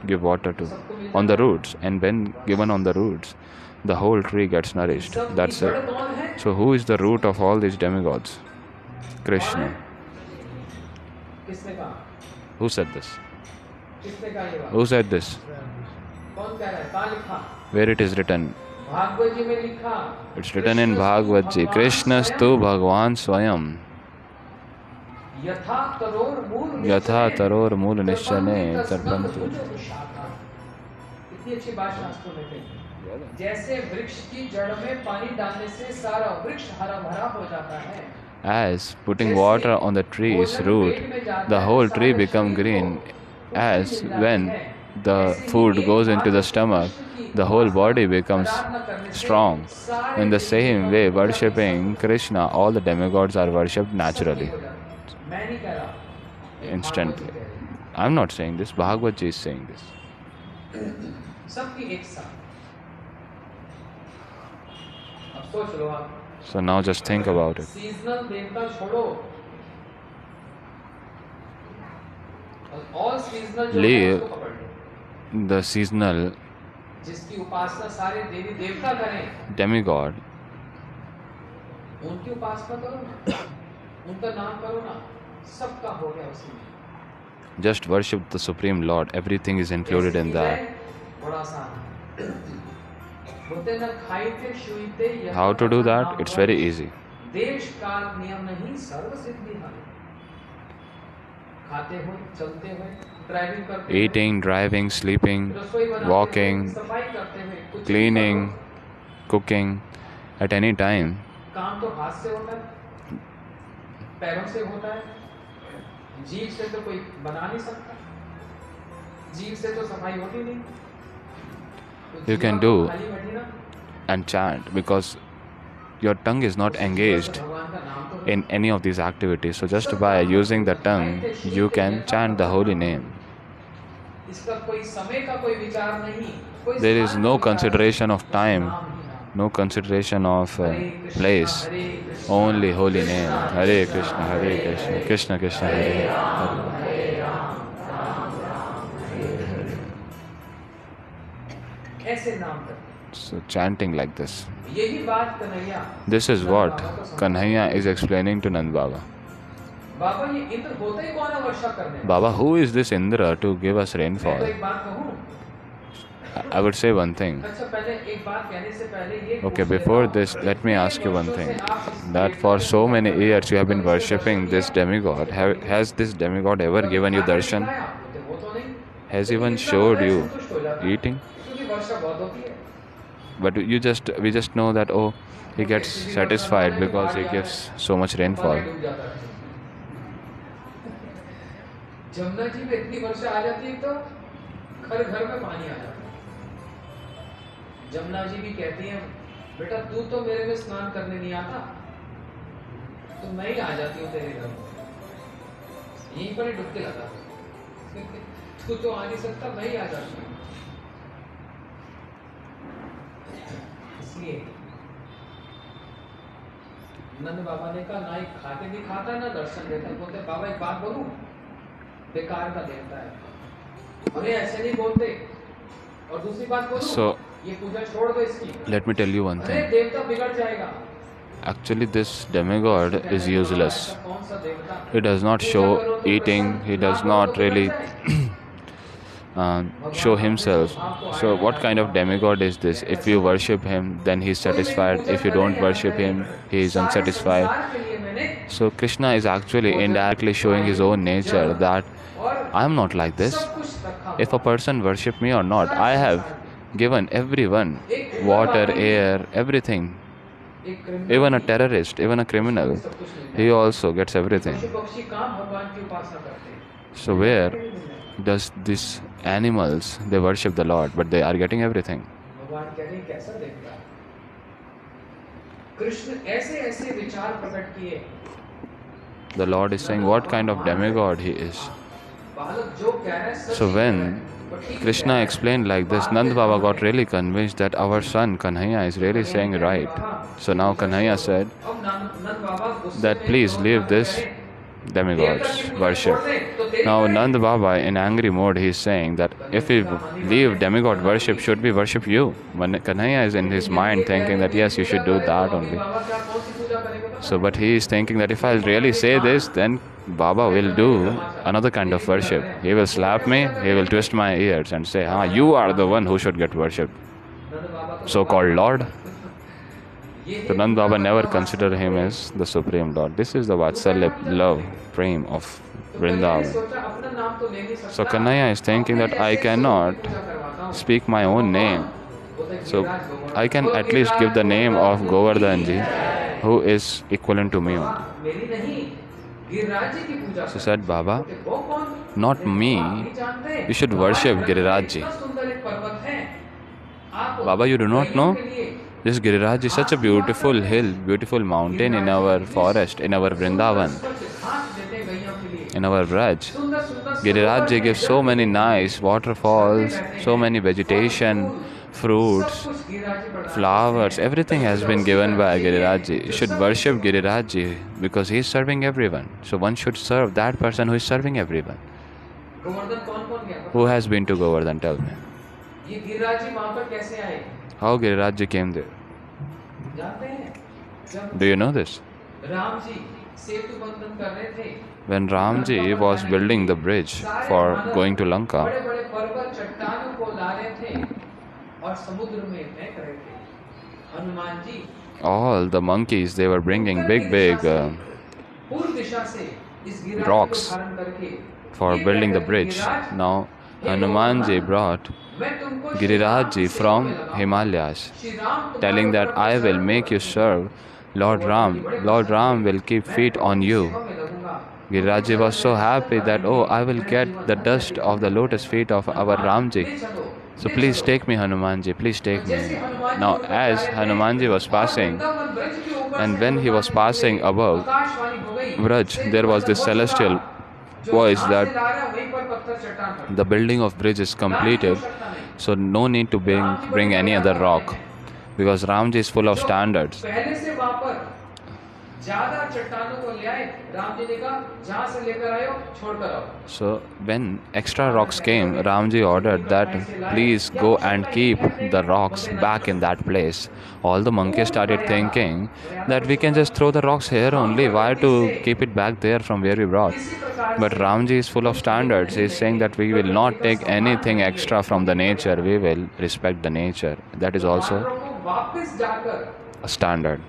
give water to? on the roots, and when given on the roots, the whole tree gets nourished. That's it. So who is the root of all these demigods? Krishna. किसने कहा? Who said this? किसने कहा ये बात? Who said this? कौन कह रहा है? कहाँ लिखा? Where it is written? Bhagavat जी में लिखा. It's written in Bhagavat ji. Krishnastu Bhagavan Swayam. यथा तरोर मूल निश्चने तर्पन्तु. इतनी अच्छी बात शास्त्रों में कही. जैसे वृक्ष की जड़ में पानी डालने से सारा वृक्ष हरा भरा हो जाता है. As putting water on the tree's root, the whole tree becomes green. As when the food goes into the stomach, the whole body becomes strong. In the same way, worshipping Krishna, all the demigods are worshipped naturally, instantly. I'm not saying this, Bhagavat ji is saying this. So now just think about it. Leave the seasonal जिसकी उपासना सारे देवी देवता करें, demigod, उनकी उपासना करो ना, उनका नाम करो ना, सबका हो गया उसी में. Just worship the Supreme Lord. Everything is included in that. How to do that? It's very easy. Eating, driving, sleeping, walking, cleaning, cooking, at any time. जीव से तो कोई बना नहीं सकता, जीव से तो सफाई होती नहीं. You can do and chant because your tongue is not engaged in any of these activities. So just by using the tongue, you can chant the holy name. There is no consideration of time, no consideration of place, only holy name. Hare Krishna, Krishna Krishna, Hare Hare. So chanting like this. This is what Kanhaiya is explaining to Nand Baba. Baba, who is this Indra to give us rainfall? I would say one thing. Okay, before this, let me ask you one thing. That for so many years you have been worshipping this demigod. Has this demigod ever given you darshan? Has even showed you eating? But we just know that, oh, he gets satisfied because he gives so much rainfall. Jamuna ji में इतनी वर्षा आ जाती है तो घर घर में पानी आ जाता है. जमुना जी भी कहती हैं, बेटा तू तो मेरे में स्नान करने नहीं आता, तो मैं ही आ जाती हूँ तेरे घर में, यहीं पर ही डुबके लगा. तू तो आ नहीं सकता, मैं ही आ जाती हूँ. इसलिए नंद बाबा ने कहा, ना ही खाके भी खाता ना दर्शन देता. बोलते बाबा एक बात बोलूं, बेकार का देवता है. अरे ऐसे नहीं बोलते. और दूसरी बात बोलूं, ये पूजा छोड़ दो इसकी. Let me tell you one thing. अरे देवता बिगड़ जाएगा. Actually, this demigod is useless. He does not show eating. He does not really show himself. So what kind of demigod is this? If you worship him, then he is satisfied. If you don't worship him, he is unsatisfied. So Krishna is actually indirectly showing his own nature, that I am not like this. If a person worship me or not, I have given everyone water, air, everything. Even a terrorist, even a criminal, he also gets everything. So where does these animals, they worship the Lord, but they are getting everything? The Lord is saying what kind of demigod he is. So when Krishna explained like this, Nand Baba got really convinced that our son Kanhaiya is really saying right. So now Kanhaiya said that please leave this demigods worship. Now Nand Baba in angry mode he is saying that if we leave demigod worship, should we worship you? When Kanhaiya is in his mind thinking that yes, you should do that only. So but he is thinking that if I really say this, then Baba will do another kind of worship. He will slap me, he will twist my ears and say, you are the one who should get worshipped, so-called Lord. So Nand Baba never considered him as the Supreme Lord. This is the Vatsalya love, prem of Vrindavan. So Kanhaiya is thinking that I cannot speak my own name. So I can at least give the name of Govardhanji, who is equivalent to me only. So said Baba, not me, you should worship Girirajji. Baba, you do not know? This Giriraj is such a beautiful hill, beautiful mountain in our forest, in our Vrindavan, in our Vraj. Giriraj gives so many nice waterfalls, so many vegetation, fruits, flowers, everything has been given by Giriraj. You should worship Giriraj because he is serving everyone. So one should serve that person who is serving everyone. Who has been to Govardhan? Tell me. How Giriraj came there? Do you know this? When Ramji was building the bridge for going to Lanka, all the monkeys, they were bringing big rocks for building the bridge. Now Hanumanji brought Girirajji from Himalayas, telling that I will make you serve Lord Ram. Lord Ram will keep feet on you. Girirajji was so happy that, I will get the dust of the lotus feet of our Ramji. So please take me, Hanumanji, please take me. Now as Hanumanji was passing, and when he was passing above Vraj, there was this celestial voice that the building of bridge is completed, so no need to bring any other rock, because Ramji is full of standards. So when extra rocks came, Ramji ordered that please go and keep the rocks back in that place. All the monkeys started thinking that we can just throw the rocks here only, why to keep it back there from where we brought? But Ramji is full of standards. He is saying that we will not take anything extra from the nature, we will respect the nature. That is also a standard.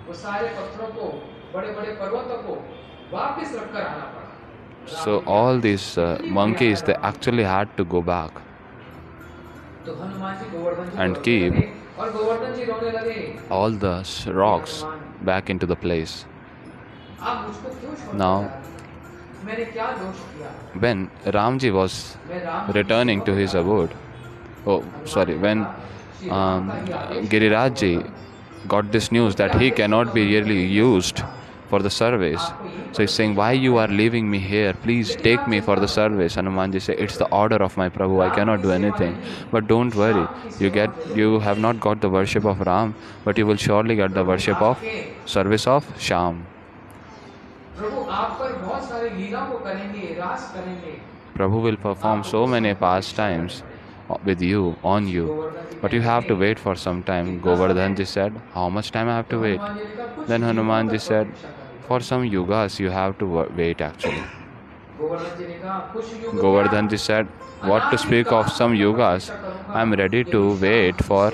So all these monkeys, they actually had to go back and keep all the rocks back into the place. Now, when Ramji was returning to his abode, when Girirajji got this news that he cannot be really used for the service, so he's saying, why you are leaving me here? Please take me for the service. Hanumanji said, it's the order of my Prabhu, I cannot do anything. But don't worry, you have not got the worship of Ram, but you will surely get the worship of service of Shyam. Prabhu will perform so many pastimes with you, on you, but you have to wait for some time. Govardhanji said, how much time I have to wait? Then Hanumanji said, for some yugas you have to wait actually. Govardhanji said, what to speak of some yugas? I am ready to wait for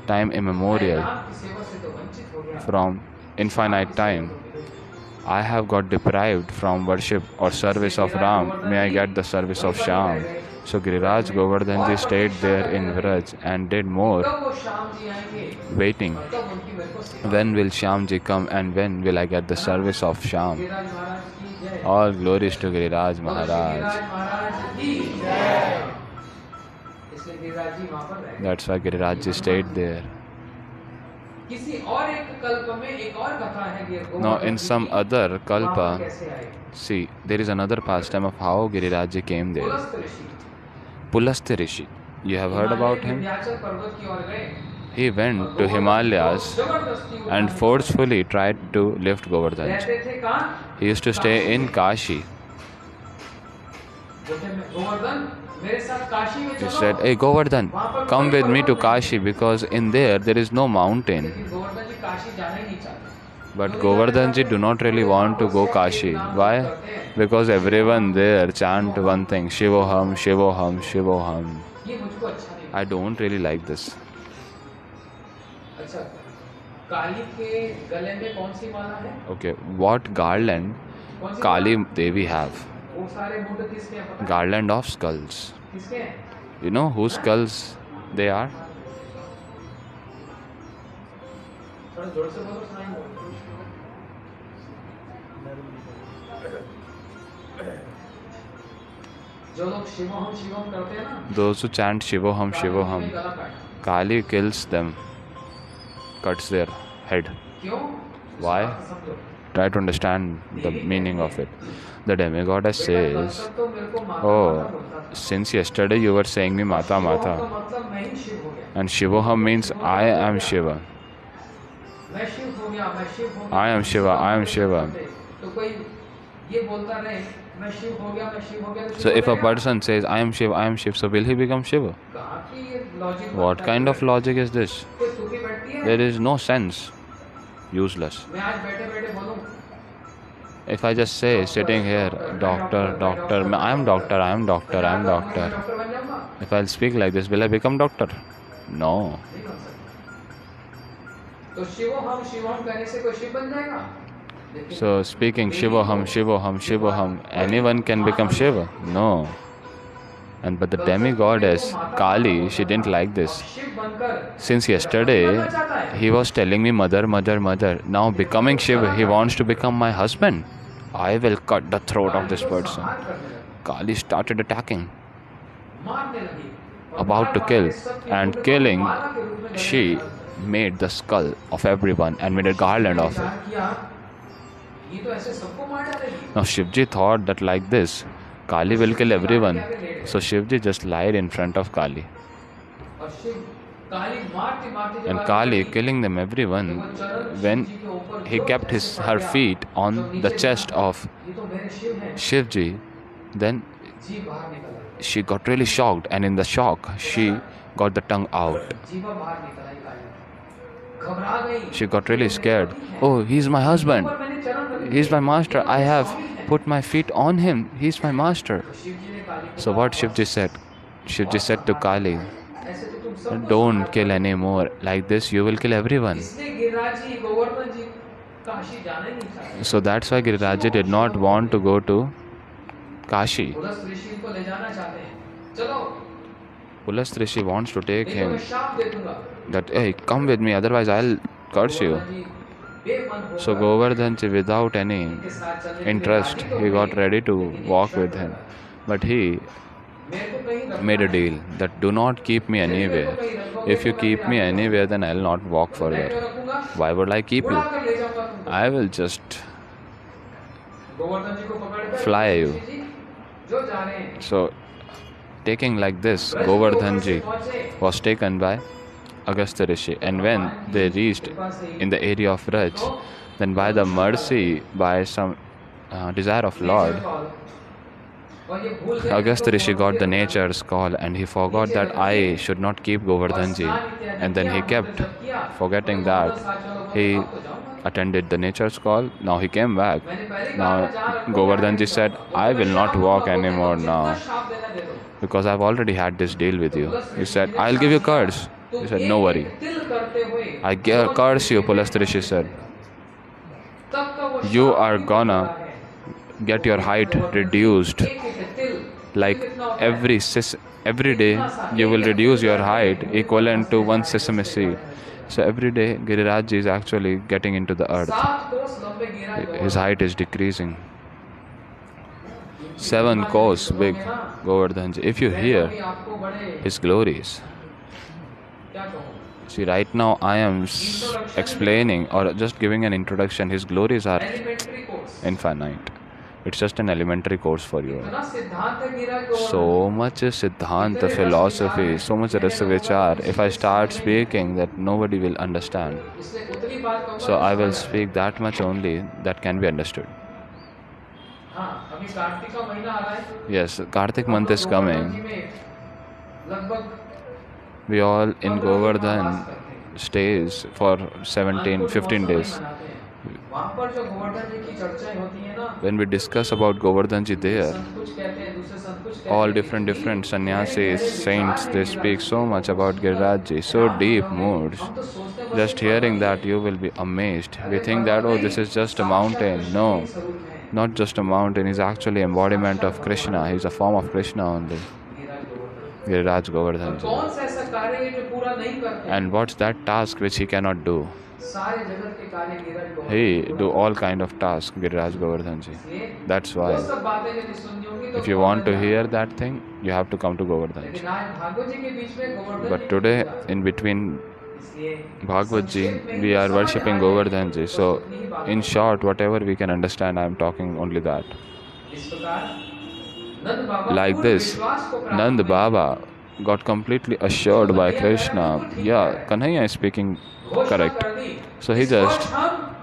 time immemorial, from infinite time. I have got deprived from worship or service of Ram. May I get the service of Shyam? So Giriraj Govardhanji stayed there in Vraj and did more waiting. When will Shyamji come and when will I get the service of Shyam? All glories to Giriraj Maharaj. That's why Girirajji stayed there. Now in some other kalpa, see, there is another pastime of how Girirajji came there. Pulastya Rishi. You have heard about him? he went to Himalayas and forcefully tried to lift Govardhan. He used to stay in Kashi. He said, "Hey Govardhan, come with me to Kashi because in there is no mountain." But Govardhanji do not really want to go Kashi. Why? Because everyone there chant one thing, Shivoham, Shivoham, Shivoham. I don't really like this. Okay, what garland Kali Devi have? Garland of skulls. You know whose skulls they are? Those who chant Shivoham, Shivoham, Kali kills them, cuts their head. Why? Try to understand the meaning of it. The demigoddess says, "Oh, since yesterday you were saying me Mata Mata, and Shivoham means I am Shiva. I am Shiva, I am Shiva." So if a person says I am Shiva, I am Shiva, so will he become Shiva? What kind of logic is this? There is no sense. Useless. If I just say sitting here, doctor, doctor, I am doctor, I am doctor, I am doctor. If I'll speak like this, will I become doctor? No. So speaking Shivoham, Shivoham, Shivoham, anyone can become Shiva? No. But the demigoddess Kali, she didn't like this. Since yesterday, he was telling me mother, mother, mother. Now becoming Shiva, he wants to become my husband. I will cut the throat of this person. Kali started attacking, about to kill, and killing, she made the skull of everyone and made a garland of it. Now Shivji thought that like this, Kali will kill everyone. So Shivji just lied in front of Kali. And Kali killing them everyone, when he kept her feet on the chest of Shivji, then she got really shocked, and in the shock she got the tongue out. She got really scared. Oh, he's my husband. He's my master. I have put my feet on him. He's my master. So what Shivji said? Shivji said to Kali, "Don't kill anymore. Like this you will kill everyone." So that's why Girirajji did not want to go to Kashi. Pulas Rishi wants to take him. That, "Hey, come with me, otherwise I'll curse you." So Govardhanji, without any interest, he got ready to walk with him. But he made a deal that do not keep me anywhere. If you keep me anywhere, then I'll not walk further. Why would I keep you? I will just fly you. So taking like this, Govardhanji was taken by Agastya Rishi, and when they reached in the area of Raj, then by the mercy, by some desire of Lord, Agastya Rishi got the nature's call, and he forgot that I should not keep Govardhanji, and then he kept forgetting that. He attended the nature's call. Now he came back. Now Govardhanji said, "I will not walk anymore now, because I've already had this deal with you." He said, "I'll give you curse." He said, "No worry. I curse you," Pulastrishi said. "You are gonna get your height reduced. Like every day you will reduce your height equivalent to one sesame seed." So every day Girirajji is actually getting into the earth. His height is decreasing. 7 course big Govardhanji. If you hear his glories. See, right now I am explaining or just giving an introduction. His glories are infinite. It's just an elementary course for you. इतना सिद्धांत है Giriraj Govardhan So much Siddhanta philosophy, so much Rasa Vichar. If I start speaking, that nobody will understand. इसलिए उतनी बात कहूंगा So I जो will समझ आए। speak that much only that can be understood. हाँ, अभी कार्तिक का महीना आ रहा है। Yes, Kartik हम month लोग is गोवर्धन coming. जी में लगभग We all in 15 दिन Govardhan उपवास करते हैं। stays for 17, अन्नकूट 15 महोत्सव भी days. मनाते हैं। वहाँ पर जो गोवर्धन जी की चर्चाएं होती है ना, When we discuss about Govardhan ji there, संत कुछ कहते हैं, दूसरे संत कुछ कहते all हैं, different इतनी sannyasis, गहरे saints, विचार they हैं speak गिरिराज so जी much के। about Giriraj ji, so आप deep सुनोगे, moods. हम तो सोचते हैं बस Just एक hearing पर्वत that, he. you will be amazed. We अरे think पर्वत that, oh, नहीं, this is just a साक्षात mountain. कृष्ण No, के ही स्वरूप है। not just a mountain. He's actually embodiment of Krishna. He's a form of Krishna only. Giriraj Govardhan. Giriraj और Govardhan ji. कौन सा ऐसा कार्य है जो पूरा नहीं करते? And what's that task which he cannot do? सारे जगत के कार्य गिरिराज गोवर्धन He पूरा do all करते हैं। kind of tasks, Giriraj Govardhan ji. इसलिए That's वो why. सब बातें यदि सुननी होंगी तो If you want to Govardhan hear जाना। that thing, you have to come to Govardhan ji. लेकिन आज भागवत जी के बीच में गोवर्धन जी But की today, पूजा। in between इसलिए Bhagavat ji, संक्षेप में we ही are समझ worshipping आ जाए, Govardhan ji. बस So, उतनी ही बात in होगी। short, whatever we can understand, I am talking only that. इस प्रकार नंद बाबा Like पूर्ण this, विश्वास को प्राप्त Nand हुए। Baba got completely assured by Krishna. Yeah, Kanhaiya is speaking घोषणा correct. कर दी, So he इस वर्ष just हम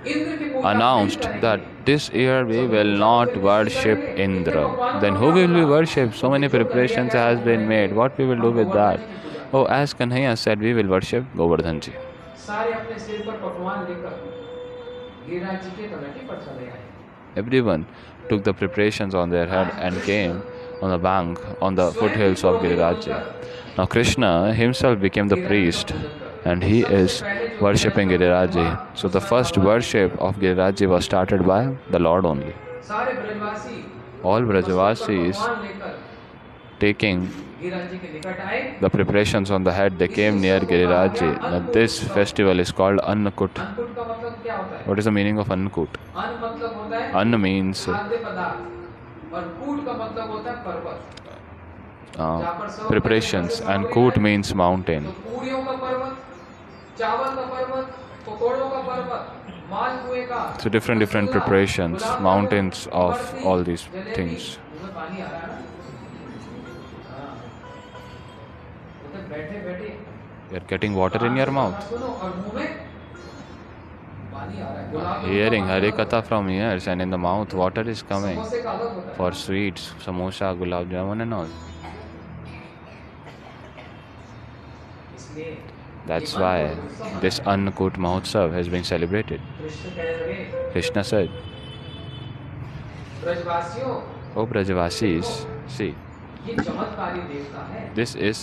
इंद्र की पूजा announced नहीं that करेंगे। this year we will not worship Indra. Then who will we worship? So many preparations has been made. What we will do with that? Oh, as Kanhaiya said, we will worship Govardhan ji. सारे अपने सिर पर पकवान लेकर गिरिराज जी के तलहटी पर चले आए। Everyone took the preparations on their head and came on the bank, on the foothills of Giriraj ji. Now Krishna himself became the priest and he is worshipping Giriraj ji. So the first worship of Giriraj ji was started by the Lord only. सारे ब्रजवासी All Brajavasis पकवान लेकर taking Giriraj ji के निकट आए। the preparations on the head, they came near Giriraj ji. Now this festival is called Annakut. Annakut का मतलब क्या होता है? What is the meaning of Annakut? अन्न मतलब होता है Anna means खाद्य पदार्थ और कूट का मतलब होता है पर्वत। जहाँ पर सब preparations पैसे and सामग्री Kut है। means mountain. तो पूरियों का पर्वत, चावल का पर्वत, पकौड़ों का पर्वत, मालपुए का, So different preparations, mountains of all these things. मुझे पानी आ रहा है ना? हाँ। उधर बैठे बैठे You're getting water in your mouth. सुनो और मुंह में पानी आ रहा है। गुलाब का Hearing पानी अलग Harikatha from ears and in the mouth water is coming समोसे का अलग होता है। for sweets, samosa, gulab jamun and all. इसलिए That's why this Annakut Mahotsav has been celebrated. Krishna कह रहे Krishna said, ब्रजवासियों O Brajavasis, see, ये चमत्कारी देवता है। this is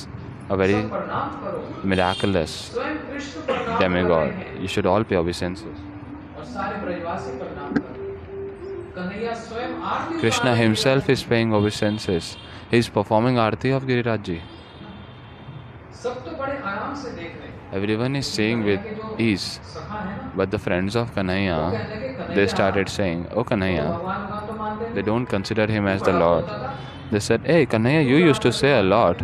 a very सब प्रणाम करो। miraculous स्वयं कृष्ण प्रणाम कर demigod. रहे हैं You should all pay obeisances. और सारे ब्रजवासी प्रणाम करो। कन्हैया स्वयं आरती Krishna उतार himself रहे is paying obeisances. He is performing Aarti of Giriraj ji. हैं। सब तो बड़े आराम से देख रहे हैं। Everyone is saying with ease. सखा है ना, But the friends of वो Kanhaiya, कहने लगे, they "Kanhaiya, started saying, Oh तो Kanhaiya, भगवान का तो मानते हैं। they don't consider him as तू the बड़ा Lord. बोलता था, They said, Hey Kanhaiya, you used to say a lot.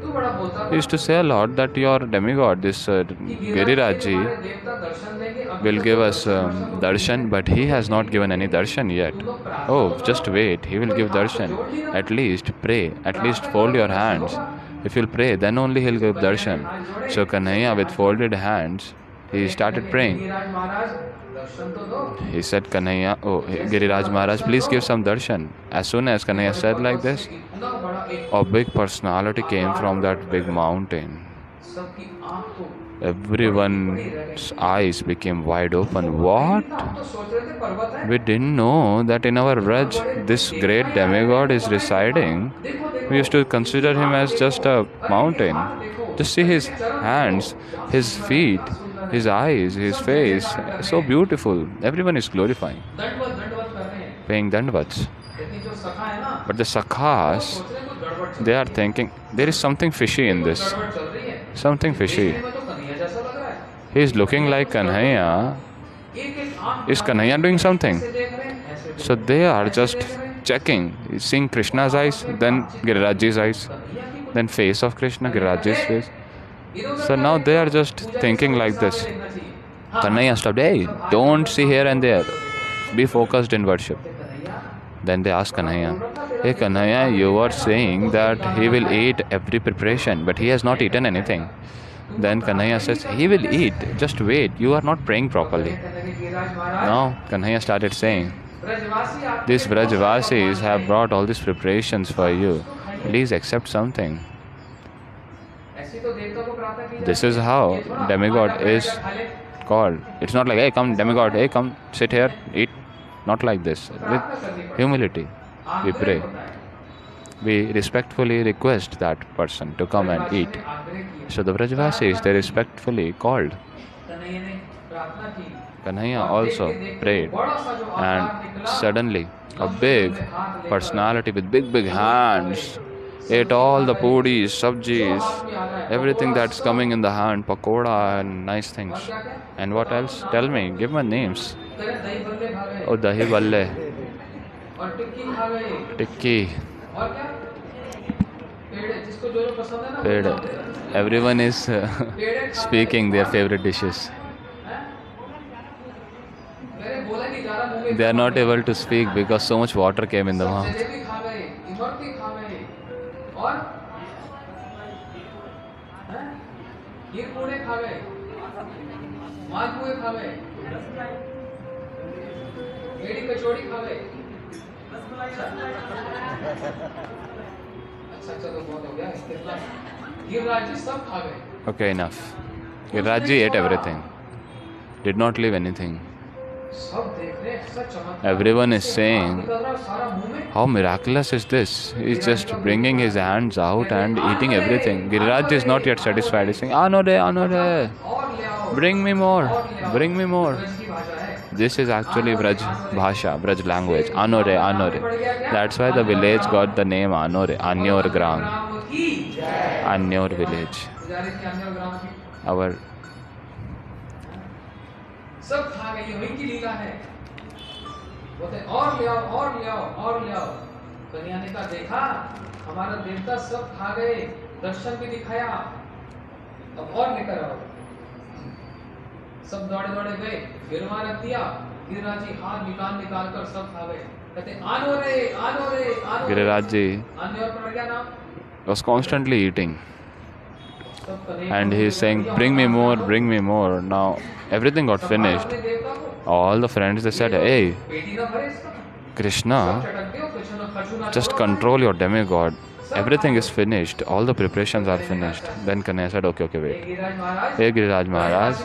तू बड़ा बोलता You था used to say a lot that your demigod, this कि Giriraj ji, हमारे देवता दर्शन देंगे, अभी will तक give तो us दर्शन तो darshan, नहीं but he has not given any darshan yet. तुम लोग प्रार्थना Oh, तो just करो। wait, he will कोई give हाथ तो darshan. जोड़ नहीं रहा। At least pray, at least प्रार्थना fold करो your तो hands. होगा। If you'll pray, then only he'll give तो कन्हैया darshan. ने हाथ जोड़े, So Kanhaiya, with folded hands, he started कहने लगे, praying. गिरिराज महाराज दर्शन तो दो। He said, Kanhaiya, oh, Giriraj Maharaj, please give some darshan. As soon as Kanhaiya said like this, इतना बड़ा एक a big personality came from that big mountain. सबकी आंख को Everyone's eyes became wide open. What? हम तो सोच रहे थे पर्वत है। We didn't know that in our Raj, this great demigod is residing. We used to consider him as just a mountain. Just see his hands, his feet, his eyes, his face, so beautiful. Everyone is glorifying, दंडवत दंडवत कर रहे हैं। paying dandavats. लेकिन जो सखा है ना, But the sakhas, सोच रहे हैं कुछ गड़बड़ चल they are thinking, there is something fishy in this. गड़बड़ चल रही है। Something fishy. देखने में तो कन्हैया जैसा लग रहा है। He is looking like Kanhaiya. एक-एक आंख Is Kanhaiya doing something? ऐसे देख रहे हैं, ऐसे देख So रहे हैं, they are ऐसे just देख रहे हैं। checking, seeing Krishna's eyes, then Girirajji's eyes, Kanhaiya की कुछ then face of Krishna, Girirajji's face. इधर-उधर So now कर they रहे are हैं। just पूजा के thinking समय like सामने this. देखना चाहिए। हाँ, Kanhaiya stopped, hey, don't see here and there. Be focused in worship. Then they ask Kanhaiya, hey Kanhaiya, you are saying that he will eat every preparation, but he has not eaten anything. Then Kanhaiya says, he will eat, just wait, you are not praying properly. Now Kanhaiya started saying, these Vrajvasis have brought all these preparations for you. Please accept something. This is how demigod is called. It's not like, hey come demigod, hey come sit here, eat. Not like this. With humility, we pray. We respectfully request that person to come and eat. So the Vrajvasis, they respectfully called. Kanhaiya also prayed, and suddenly a big personality with big hands ate all the pudis, sabjis, everything that's coming in the hand, pakoda and nice things. And what else? Tell me, give me names. Oh, dahi balle, tikki, ped. Everyone is speaking their favorite dishes. They are not able to speak because so much water came in the mouth. Okay, enough. Girajji ate everything. Did not leave anything. Everyone is saying, how miraculous is this? He's just bringing his hands out and eating everything. Giriraj is not yet satisfied. He's saying, Anore, bring me more, bring me more. This is actually Vraj Bhasha, Vraj language. Anore. That's why the village got the name Anore, Anyor Gram. Anyor village. Our सब खा गई, वही की लीला है। बोलते और ले आओ। कन्हैया ने कहा देखा हमारा देवता सब खा गए, दर्शन भी दिखाया, अब और लेकर आओ। सब दौड़े गए, गिरवा रख दिया। गिरिराज जी हाथ निकाल कर सब खा गए। कहते आनो रे। Giriraj ji अन्य और पड़ गया नाम। was constantly eating. And he is saying, bring me more. Now everything got finished. All the friends, they said, hey Krishna, just control your demigod. Everything is finished. All the preparations are finished. Then Kanhaiya said, okay, wait. Hey Giriraj Maharaj,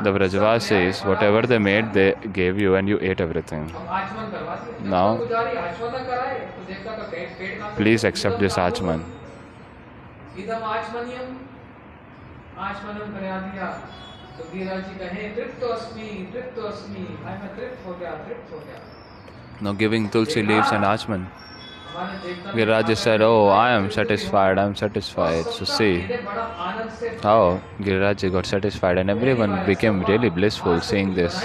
the Vrajvasis, whatever they made, they gave you and you ate everything. Now, please accept this Achman. आचमन करा दिया तो गिरिराज जी कहे तृप्त अस्मि, भाई मैं तृप्त हो गया। Now giving tulsi leaves and Achman, Giriraj said, oh, I am satisfied. So see how Giriraj got satisfied and everyone became really blissful seeing this.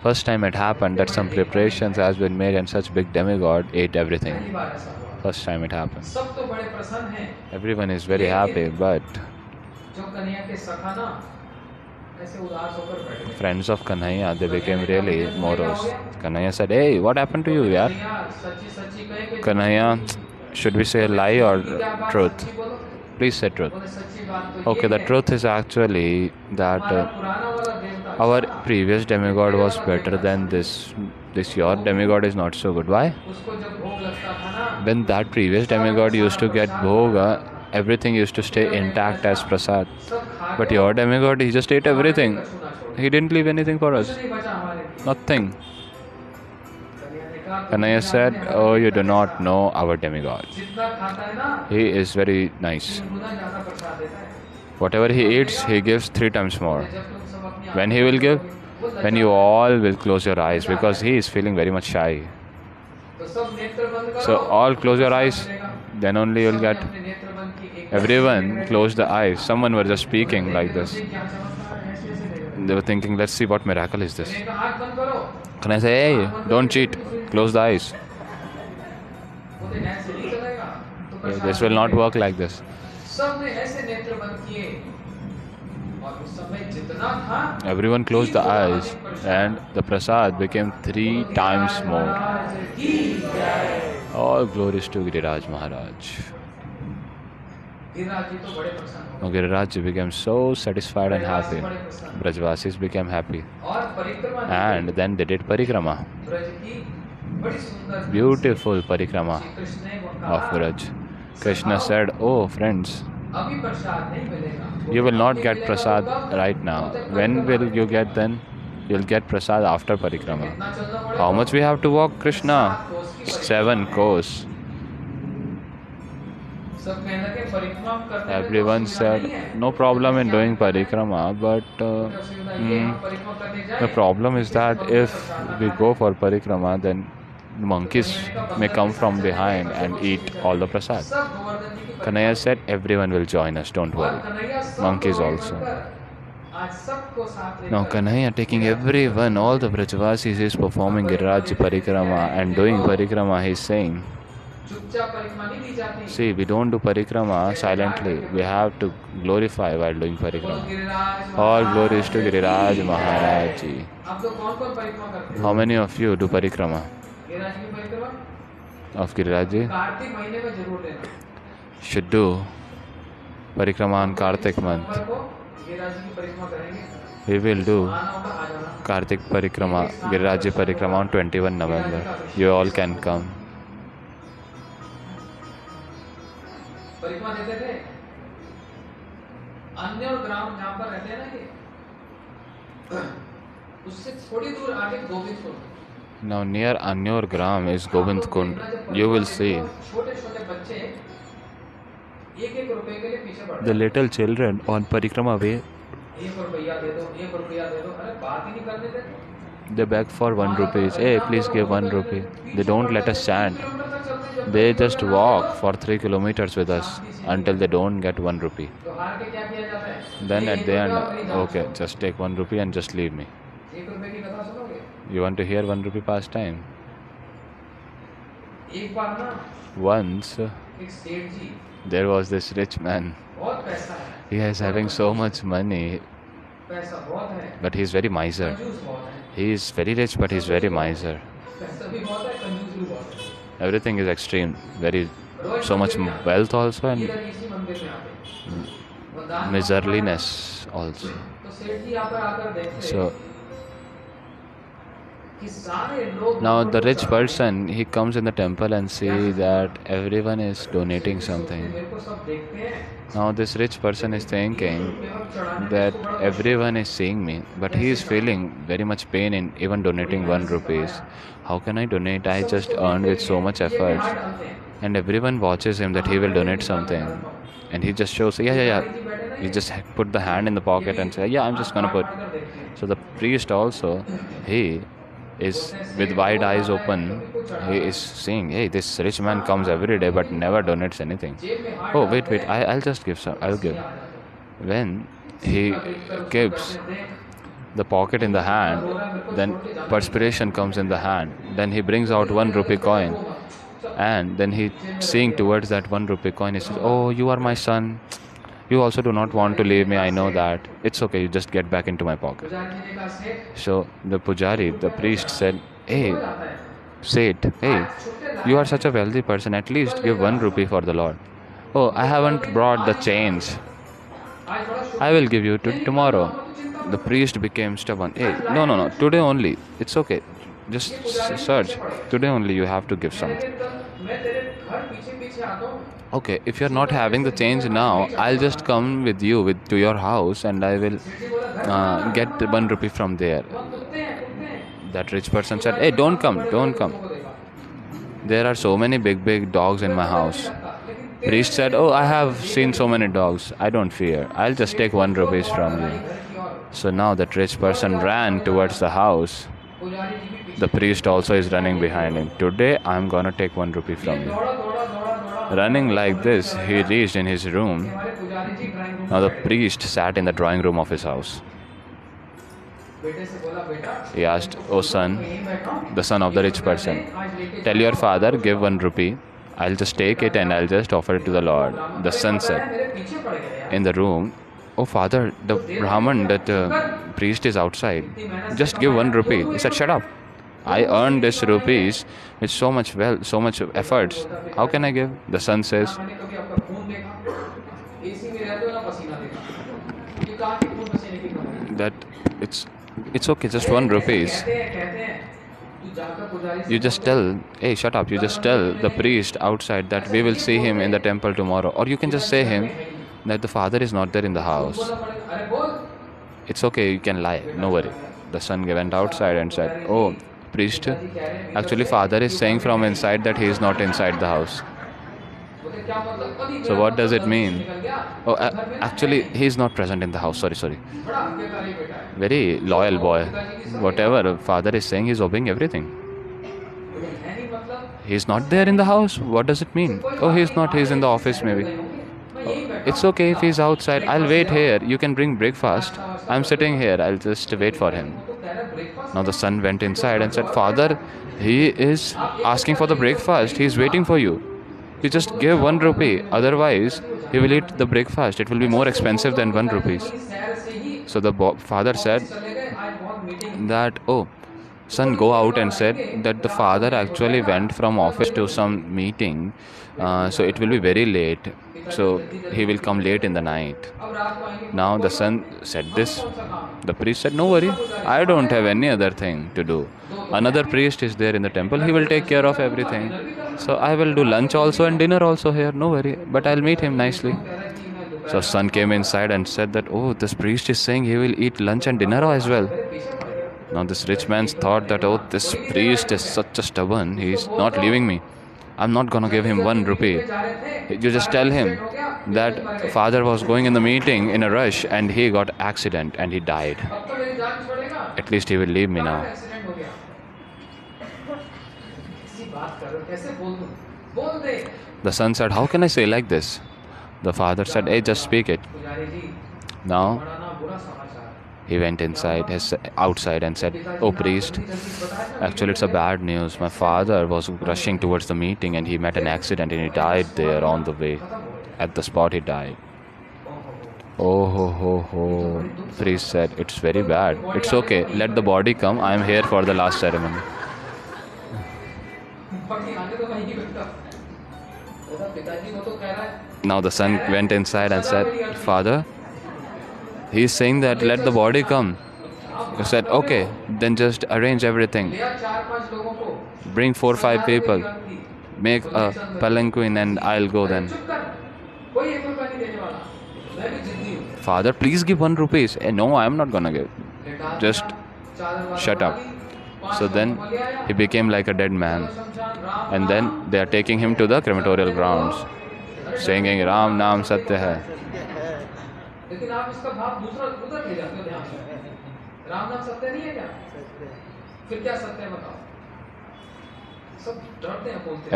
First time it happened that some preparations has been made and such big demigod ate everything. First time it happened. Everyone is very happy, but friends of Kanhaiya, they became really morose. Kanhaiya said, hey, what happened to you, yaar? Kanhaiya, should we say lie or truth? Please say truth. Okay, the truth is actually that our previous demigod was better than this. This your demigod is not so good. Why? When that previous demigod used to get bhoga, everything used to stay intact as prasad. But your demigod, he just ate everything. He didn't leave anything for us. Nothing. Kanhaiya said, oh, you do not know our demigod. He is very nice. Whatever he eats, he gives 3 times more. When he will give? When you all will close your eyes, because he is feeling very much shy. So all close your eyes, then only you will get. Everyone closed the eyes. Someone were just speaking like this. They were thinking, let's see what miracle is this. Can I say, hey, don't cheat, close the eyes. This will not work like this. Everyone closed the eyes and the prasad became 3 times more. All glories to Giriraj Maharaj. Now Giriraj became so satisfied and happy. Brajvasis became happy. And then they did parikrama. Beautiful parikrama of Braj. Krishna said, "Oh friends, you will not get prasad right now. When will you get then? You'll get prasad after parikrama." How much we have to walk, Krishna? 7 course. Everyone said, no problem in doing parikrama, but the problem is that if we go for parikrama, then monkeys may come from behind and eat all the prasad. Kanhaiya said, everyone will join us, don't worry. Monkeys also. Now Kanhaiya taking everyone, all the Brajavasis is performing Giriraj Parikrama and doing Parikrama, he is saying, see, we don't do Parikrama silently, we have to glorify while doing Parikrama. All glories to Giriraj Maharaj Ji. How many of you do Parikrama of Giriraj Ji? Should do Parikrama on Kartik month. We will do Kartik Parikrama, Giriraj Parikrama on 21 November. You all can come. Now near Anyor Gram is Govind Kund. You will see the little children on Parikrama way. They beg for 1 rupee. Hey, please give 1 rupee. They don't let us chant. They just walk for 3 kilometers with us until they don't get 1 rupee. Then at the end, okay, just take 1 rupee and just leave me. You want to hear 1 rupee pastime? Once, there was this rich man. He is having so much money, but he is very miser. He is very rich, but he is very miser. Everything is extreme, so much wealth also and miserliness also. So now the rich person, he comes in the temple and see that everyone is donating something. Now this rich person is thinking that everyone is seeing me, but he is feeling very much pain in even donating 1 rupee. How can I donate? I just earned with so much effort. And everyone watches him that he will donate something. And he just shows, yeah. He just put the hand in the pocket and say, yeah, I'm just gonna put. So the priest also, he is with wide eyes open. He is saying, hey, this rich man comes every day but never donates anything. Oh, wait, I'll just give some. I'll give. When he keeps the pocket in the hand, then perspiration comes in the hand. Then he brings out 1 rupee coin. And then he seeing towards that 1 rupee coin, he says, oh, you are my son. You also do not want to leave me, I know that. It's okay, you just get back into my pocket. So the pujari, the priest said, hey, Seth, hey, you are such a wealthy person, at least give 1 rupee for the Lord. Oh, I haven't brought the change. I will give you tomorrow. The priest became stubborn. Hey, no, today only. It's okay. Just search. Today only you have to give something. Okay, if you're not having the change now, I'll just come with you to your house and I will get 1 rupee from there. That rich person said, hey, don't come. There are so many big dogs in my house. Priest said, oh, I have seen so many dogs. I don't fear. I'll just take 1 rupee from you. So now that rich person ran towards the house. The priest also is running behind him. Today, I'm gonna take 1 rupee from you. Running like this, he reached in his room. Now the priest sat in the drawing room of his house. He asked, oh son, the son of the rich person, tell your father, give 1 rupee. I'll just take it and I'll just offer it to the Lord. The son said, in the room, "Oh father, the Brahman, that priest is outside. Just give 1 rupee." He said, "Shut up. I earned this rupees with so much so much efforts. How can I give?" The son says that it's okay, just 1 rupees. You just tell, "Hey, shut up." You just tell the priest outside that we will see him in the temple tomorrow. Or you can just say him that the father is not there in the house. It's okay, you can lie, no worry. The son went outside and said, "Oh, priest, actually father is saying from inside that he is not inside the house." So what does it mean? Oh, actually he is not present in the house. Sorry. Very loyal boy. Whatever father is saying, he is obeying everything. He is not there in the house. What does it mean? Oh, he is not. He is in the office maybe. Oh, it's okay if he is outside. I'll wait here. You can bring breakfast. I'm sitting here. I'll just wait for him. Now the son went inside and said, "Father, he is asking for the breakfast. He is waiting for you. You just give 1 rupee. Otherwise, he will eat the breakfast. It will be more expensive than 1 rupees." So the father said that, "Oh, son, go out," and said that the father actually went from office to some meeting. So it will be very late. So he will come late in the night. Now the son said this. The priest said, "No worry. I don't have any other thing to do. Another priest is there in the temple. He will take care of everything. So I will do lunch also and dinner also here. No worry. But I'll meet him nicely." So son came inside and said that, "Oh, this priest is saying he will eat lunch and dinner as well." Now this rich man thought that, "Oh, this priest is such a stubborn. He is not leaving me. I'm not gonna give him 1 rupee. You just tell him that father was going in the meeting in a rush and he got accident and he died. At least he will leave me now." The son said, "How can I say like this?" The father said, "Hey, just speak it." Now he went outside and said, "Oh priest, actually it's a bad news. My father was rushing towards the meeting and he met an accident and he died there on the way. At the spot he died." "Oh ho. Priest said, "It's very bad. It's okay. Let the body come. I am here for the last ceremony." Now the son went inside and said, "Father, he is saying that let the body come." He said, "Okay, then just arrange everything. Bring 4-5 people. Make a palanquin and I'll go then." "Father, please give 1 rupees." "No, I'm not gonna give. Just shut up." So then he became like a dead man. And then they are taking him to the crematorial grounds, singing "Ram Naam Satya Hai."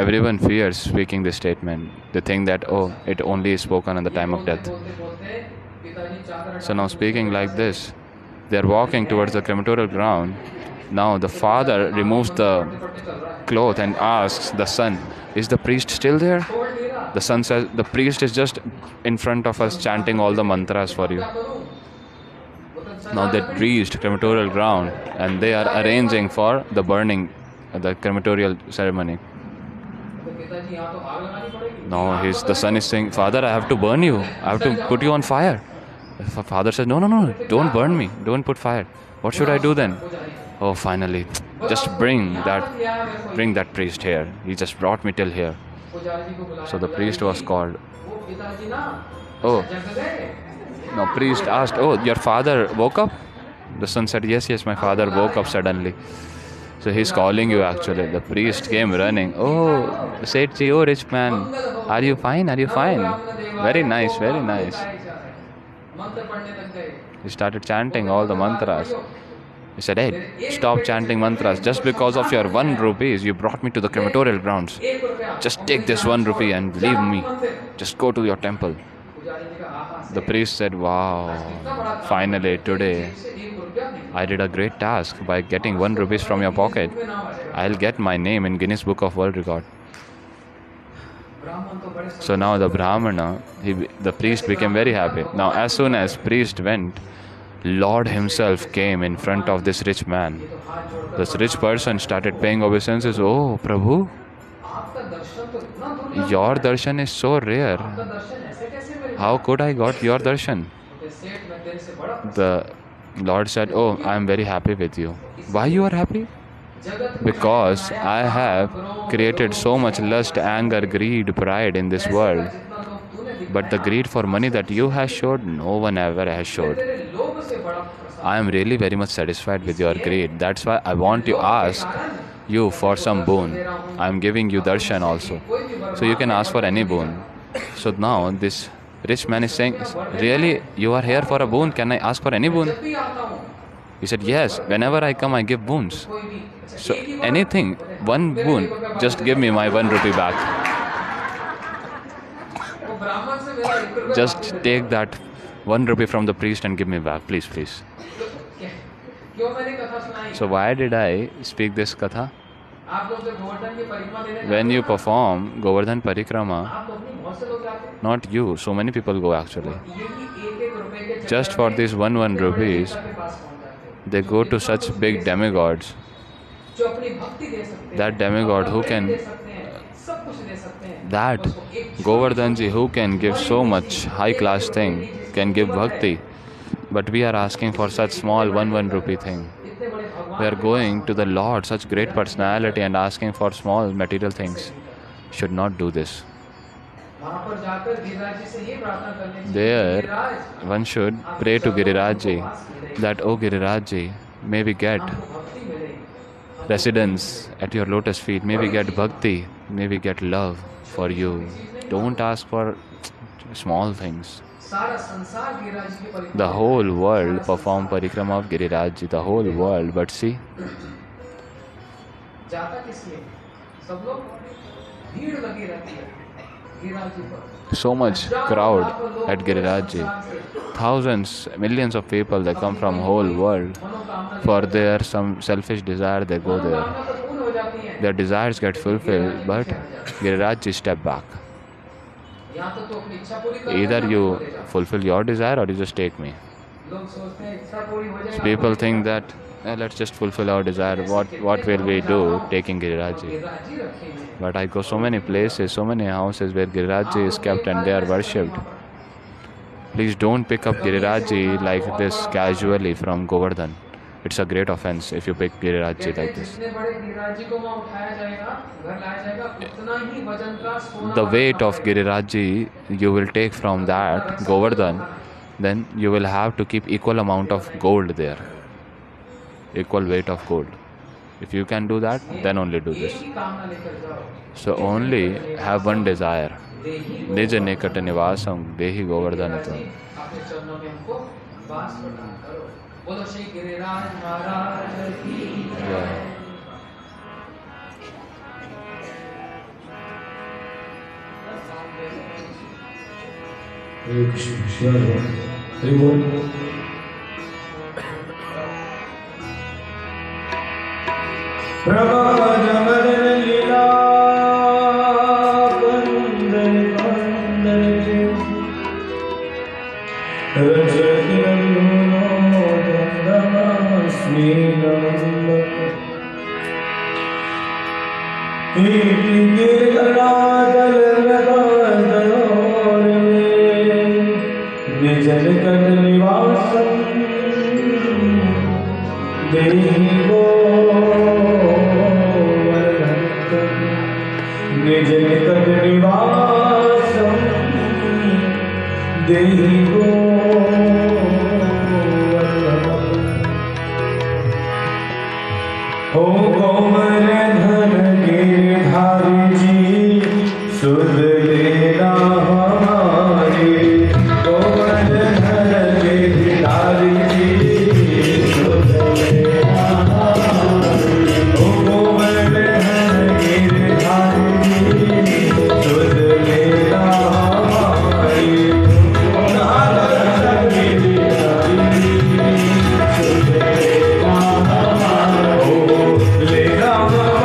Everyone fears speaking this statement. They think that, oh, it only is spoken on the time of death. So now speaking like this, they are walking towards the crematorial ground. Now the father removes the cloth and asks the son, "Is the priest still there?" The son says, "The priest is just in front of us chanting all the mantras for you." Now they reached crematorial ground and they are arranging for the burning, the crematorial ceremony. Now the son is saying, "Father, I have to burn you. I have to put you on fire." The father says, No, don't burn me. Don't put fire. What should I do then?" "Oh, finally, just bring that priest here. He just brought me till here." So the priest was called. Oh, no, priest asked, "Oh, your father woke up?" The son said, Yes, my father woke up suddenly. So he's calling you actually." The priest came running. "Oh, Sethi, oh rich man, are you fine? Are you fine? Very nice, very nice." He started chanting all the mantras. He said, "Hey, stop chanting mantras. Just because of your 1 rupees, you brought me to the crematorial grounds. Just take this 1 rupee and leave me. Just go to your temple." The priest said, "Wow, finally today I did a great task by getting 1 rupees from your pocket. I'll get my name in Guinness Book of World Record." So now the Brahmana, the priest became very happy. Now as soon as priest went, Lord himself came in front of this rich man. This rich person started paying obeisances. Oh, Prabhu, your darshan is so rare. How could I got your darshan? The Lord said, oh, I am very happy with you. Why you are happy? Because I have created so much lust, anger, greed, pride in this world. But the greed for money that you have showed, no one ever has showed. I am really very much satisfied with your greed. That's why I want to ask you for some boon. I am giving you darshan also. So you can ask for any boon. So now this rich man is saying, really, you are here for a boon? Can I ask for any boon? He said, yes, whenever I come, I give boons. So anything, one boon, just give me my 1 rupee back. Just take that 1 rupee from the priest and give me back, please, please. So why did I speak this katha? When you perform Govardhan Parikrama, not you, so many people go actually. Just for these 1 rupees, they go to such big demigods. That demigod who can, that Govardhanji who can give so much high class thing, can give bhakti. But we are asking for such small 1 rupee thing. We are going to the Lord, such great personality, and asking for small material things. Should not do this. There, one should pray to Girirajji that, oh Girirajji, may we get residence at your lotus feet, may we get bhakti, may we get love for you. Don't ask for small things. The whole world perform parikrama of Girirajji, the whole world, but see, so much crowd at Girirajji. Thousands, millions of people, they come from whole world. For their some selfish desire, they go there. Their desires get fulfilled, but Girirajji step back. Either you fulfill your desire or you just take me. So people think that, let's just fulfill our desire. What will we do taking Girirajji? But I go so many places, so many houses where Girirajji is kept and they are worshipped. Please don't pick up Girirajji like this casually from Govardhan. It's a great offense if you pick Girirajji like this. The weight of Girirajji you will take from that Govardhan, then you will have to keep equal amount of gold there. Equal weight of gold. If you can do that, then only do this. So only have one desire. Nija nikata nivasam dehi govardhanatam. Hare Krishna. Hare Bol. Prabha Jamarana Lila Kandan Kandan Rajati Naluno Dandasmi Nanda Iti Giradal Radhey Nijan Kadnivasam Dehi Nijakadnivasam Dehi Ho Govardhan Giridhari Sudh Leela Hamari Govardhan Giridhari Sudh Leela Hamari Ho Govardhan Giridhari Sudh Leela Hamari Govardhan Giridhari Sudh Leela Hamari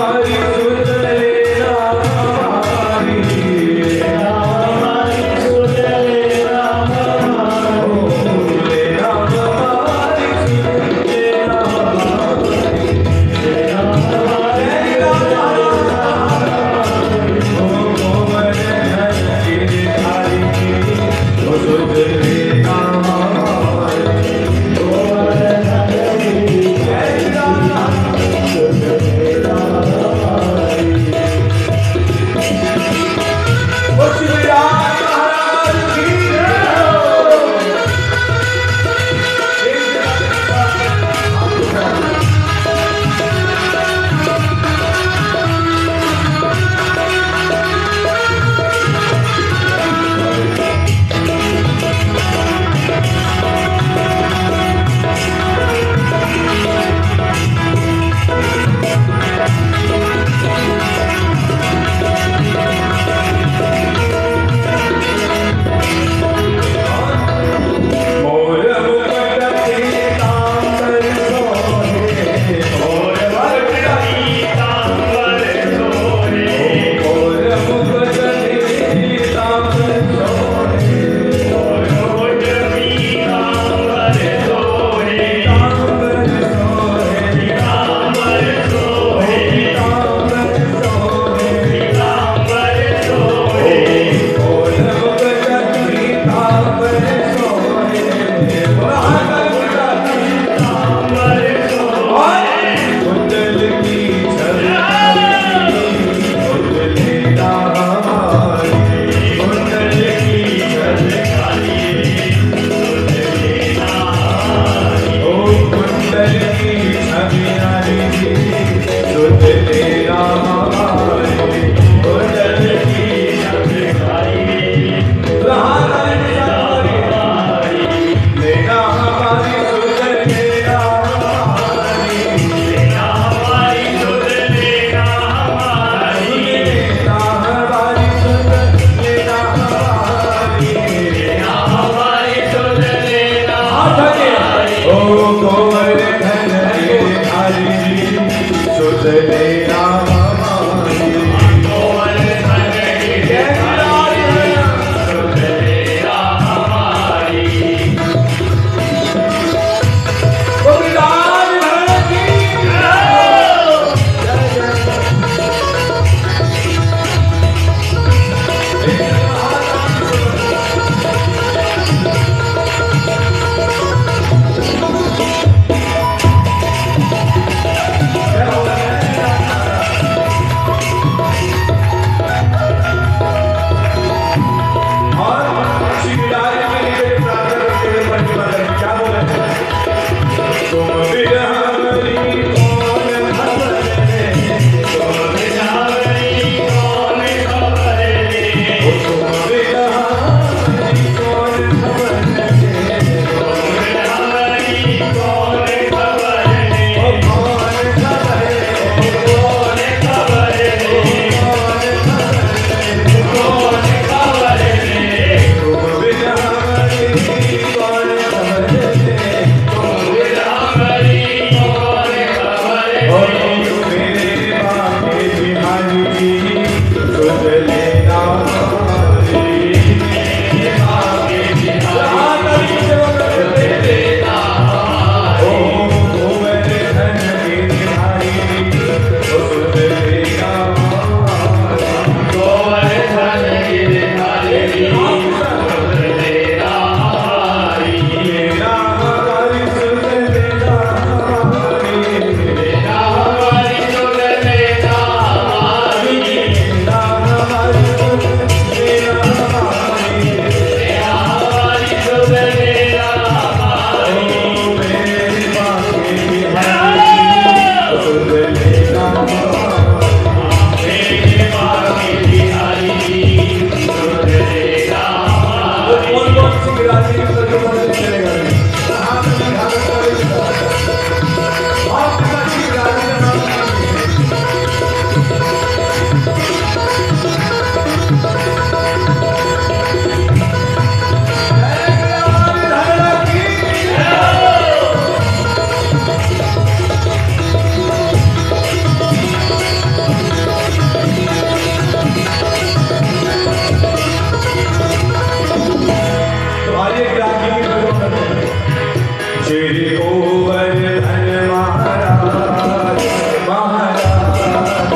Shri Govardhan महाराज महाराज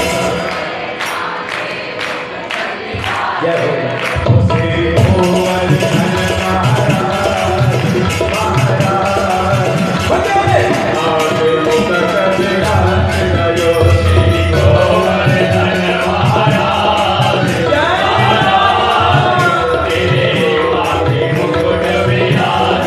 जय हो श्री गोवर्धन महाराज महाराज आगे मुकट विराज रहो श्री गोवर्धन महाराज तेरे माथे मुकुट विराज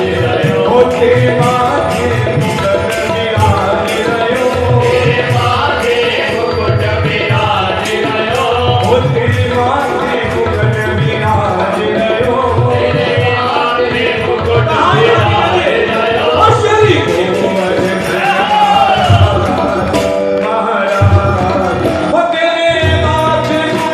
रहो तेरे माथे मुकुट विराज रहो तेरे माथे मुकुट विराज रहो तेरे माथे मुकुट विराज रहो तेरे माथे मुकुट विराज रहो श्री गोवर्धन महाराज वो तेरे माथे मुकुट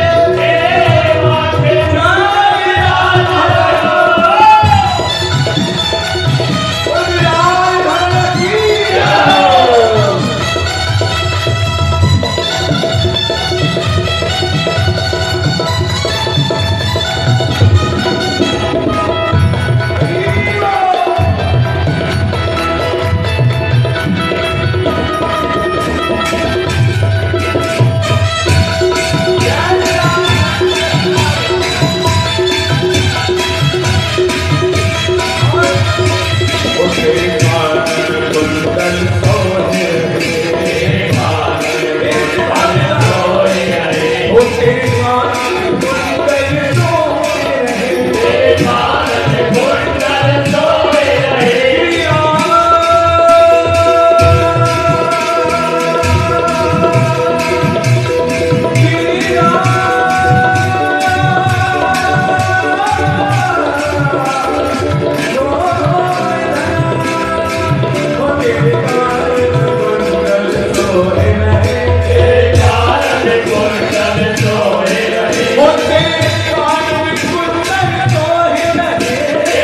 विराज रहो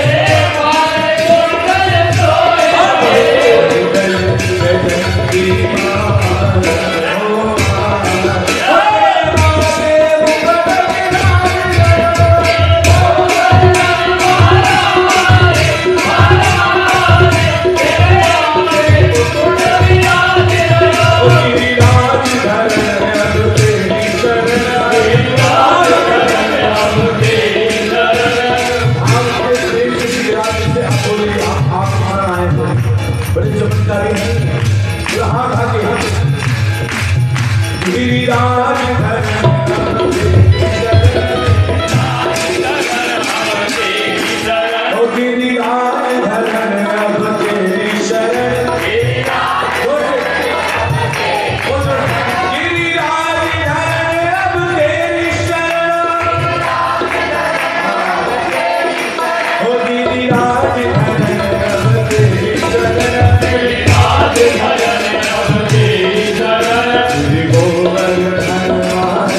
श्री गोवर्धन महाराज महाराज तेरे माथे विराज रहो विराज की गोवर्धन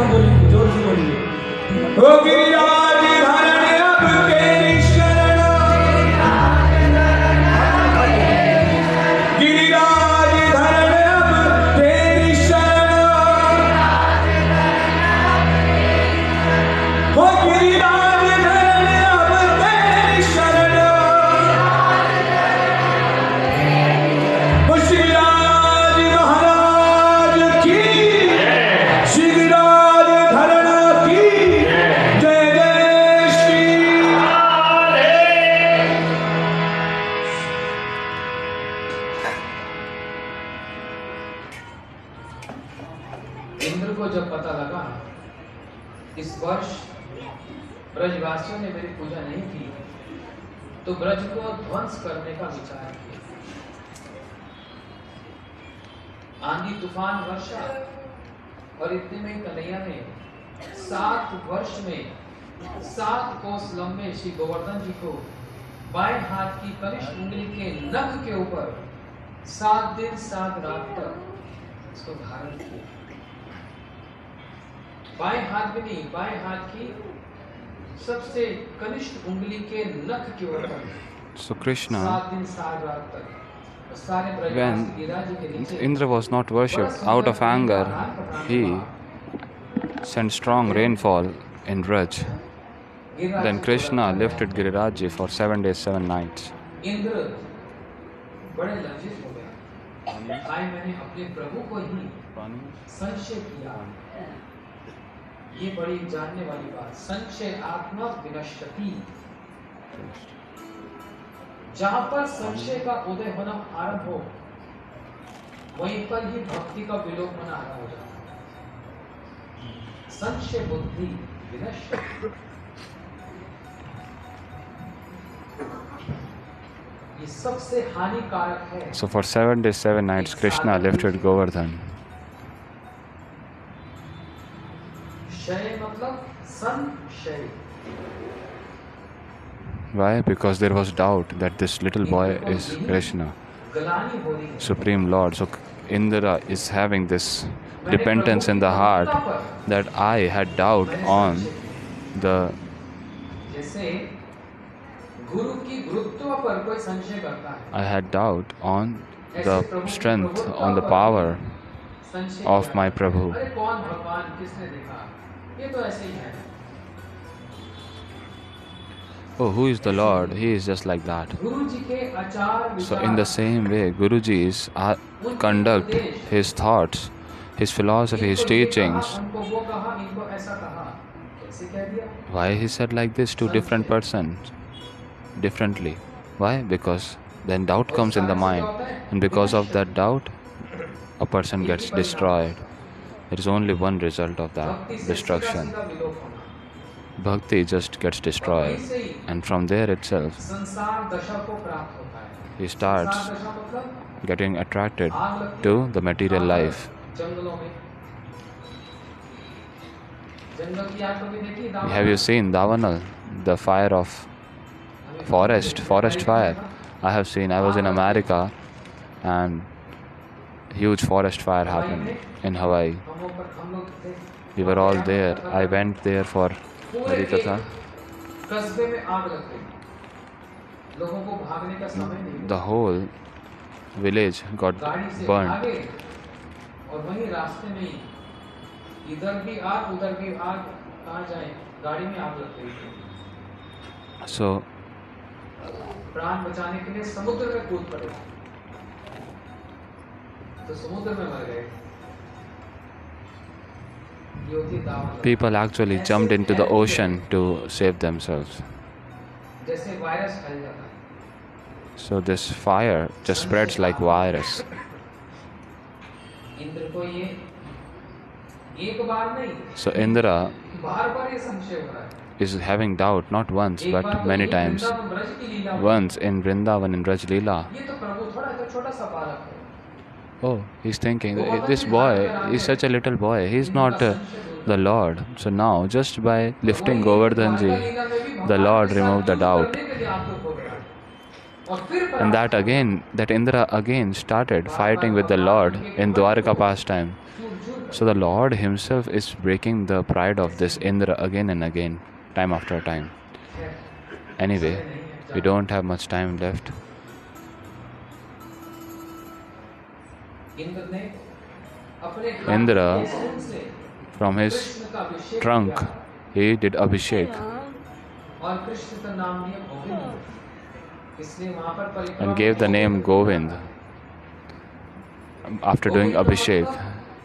हम बोलेंगे, जोर से बोलिए। ओ गिरिराज धरण अब तेरी शरण, गिरिराज धरण अब तेरी शरण, ओ गिरिराज धरण अब तेरी शरण, ओ श्रीराज महाराज की, श्रीराज धरण की जय जय श्री राधे। इंद्र को जब पता लगा इस वर्ष ब्रजवासियों ने मेरी पूजा नहीं की, तो ब्रज को ध्वंस करने का विचार किया। आंधी तूफान वर्षा और इतने में कन्हैया ने 7 वर्ष में 7 कोस लंबे श्री गोवर्धन जी को बाएं हाथ की कनिष्ठ उंगली के नख के ऊपर 7 दिन 7 रात तक इसको धारण किया। बाएं हाथ भी नहीं, बाएं हाथ की सबसे कनिष्ठ उंगली के नख के ऊपर So Krishna, 7 दिन 7 रात तक सारे ब्रजवासी when गिरिराज के नीचे Indra was not worshipped, out of anger, he sent strong rainfall in Braj. Then Krishna lifted Giriraji for 7 days, 7 nights. Indra बड़े लज्जित हो गए। आए मैंने अपने प्रभु को ही संशय किया। ये बड़ी जानने वाली बात, संशय आत्मा विनश्यति। जहां पर संशय का उदय होना आरंभ हो, वहीं पर ही भक्ति का विलोप होना आरंभ हो जाता है। संशय बुद्धि विनश्यति, ये सबसे हानिकारक है। So for 7 days, 7 nights, Krishna lifted Govardhan. शय मतलब संशय। Why? Because there was doubt that this little boy is Krishna, गलानी हो रही है। Supreme Lord. So Indra is having this repentance in the heart that I had doubt on the जैसे गुरु की गुरुत्व पर कोई संशय करता है, I had doubt on the strength, on the power संशय of my Prabhu. अरे कौन भगवान, किसने देखा, ये तो ऐसे ही है। Oh, who is the Lord? He is just like that. गुरु जी के आचार So in the same way, Guruji's conduct, his thoughts, his philosophy, his teachings, उनको वो कहा, इनको ऐसा कहा, कैसे कह दिया? why he said like this to different persons differently? Why? Because then doubt comes in the mind, and because of that doubt, a person gets destroyed. There is only one result of that, destruction. Bhakti just gets destroyed, and from there itself, संसार दशा को प्राप्त होता है। he starts संसार दशा मतलब getting attracted to the material life. जंगलों में, जंगल की आग कभी देखी? Have you seen Davanal, the fire of forest fire? I have seen. I was in America, and huge forest fire happened in Hawaii. हम लोग थे, We were all there. I went there for पूरे Harikatha. कस्बे में आग लग गई, लोगों को भागने का समय नहीं, The whole village got गाड़ी से burnt. भागे और वहीं रास्ते में ही इधर भी आग उधर भी आग, कहाँ जाए, गाड़ी में आग लग गई। So प्राण बचाने के लिए समुद्र में कूद पड़े, तो समुद्र में मर गए। ये होती दावत। people actually jumped into the ocean to save themselves. जैसे वायरस फैल जाता है, So this fire just spreads like virus. Indra को ये एक बार नहीं, So Indra बार बार ये संशय हो रहा है। is having doubt not once एक बार but तो many ये times. वृंदावन ब्रज की लीला हुई, Once in Vrindavan in Raj Leela. ये तो प्रभु थोड़ा तो छोटा सा बालक है, Oh, he's thinking, this boy is such a little boy. He's not the Lord. So now, just by lifting Govardhanji, the Lord removed the doubt. And that Indra again started fighting with the Lord in Dwarka pastime. So the Lord himself is breaking the pride of this Indra again and again, time after time. Anyway, we don't have much time left. Indra, from his trunk, he did Abhishek and gave the name Govind after doing Abhishek,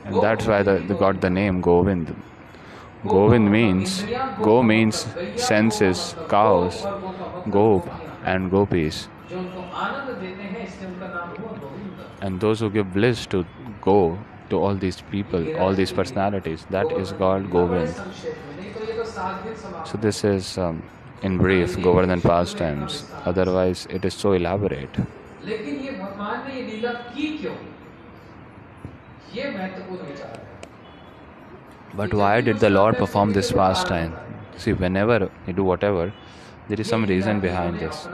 and that's why they got the name Govind. Govind means, Go means senses, cows, Gop and Gopis. And those who give bliss to go to all these people, all these personalities, that is called Govind. So this is, in brief, Govardhan pastimes. Otherwise, it is so elaborate. But why did the Lord perform this pastime? See, whenever he do whatever, there is some reason behind this.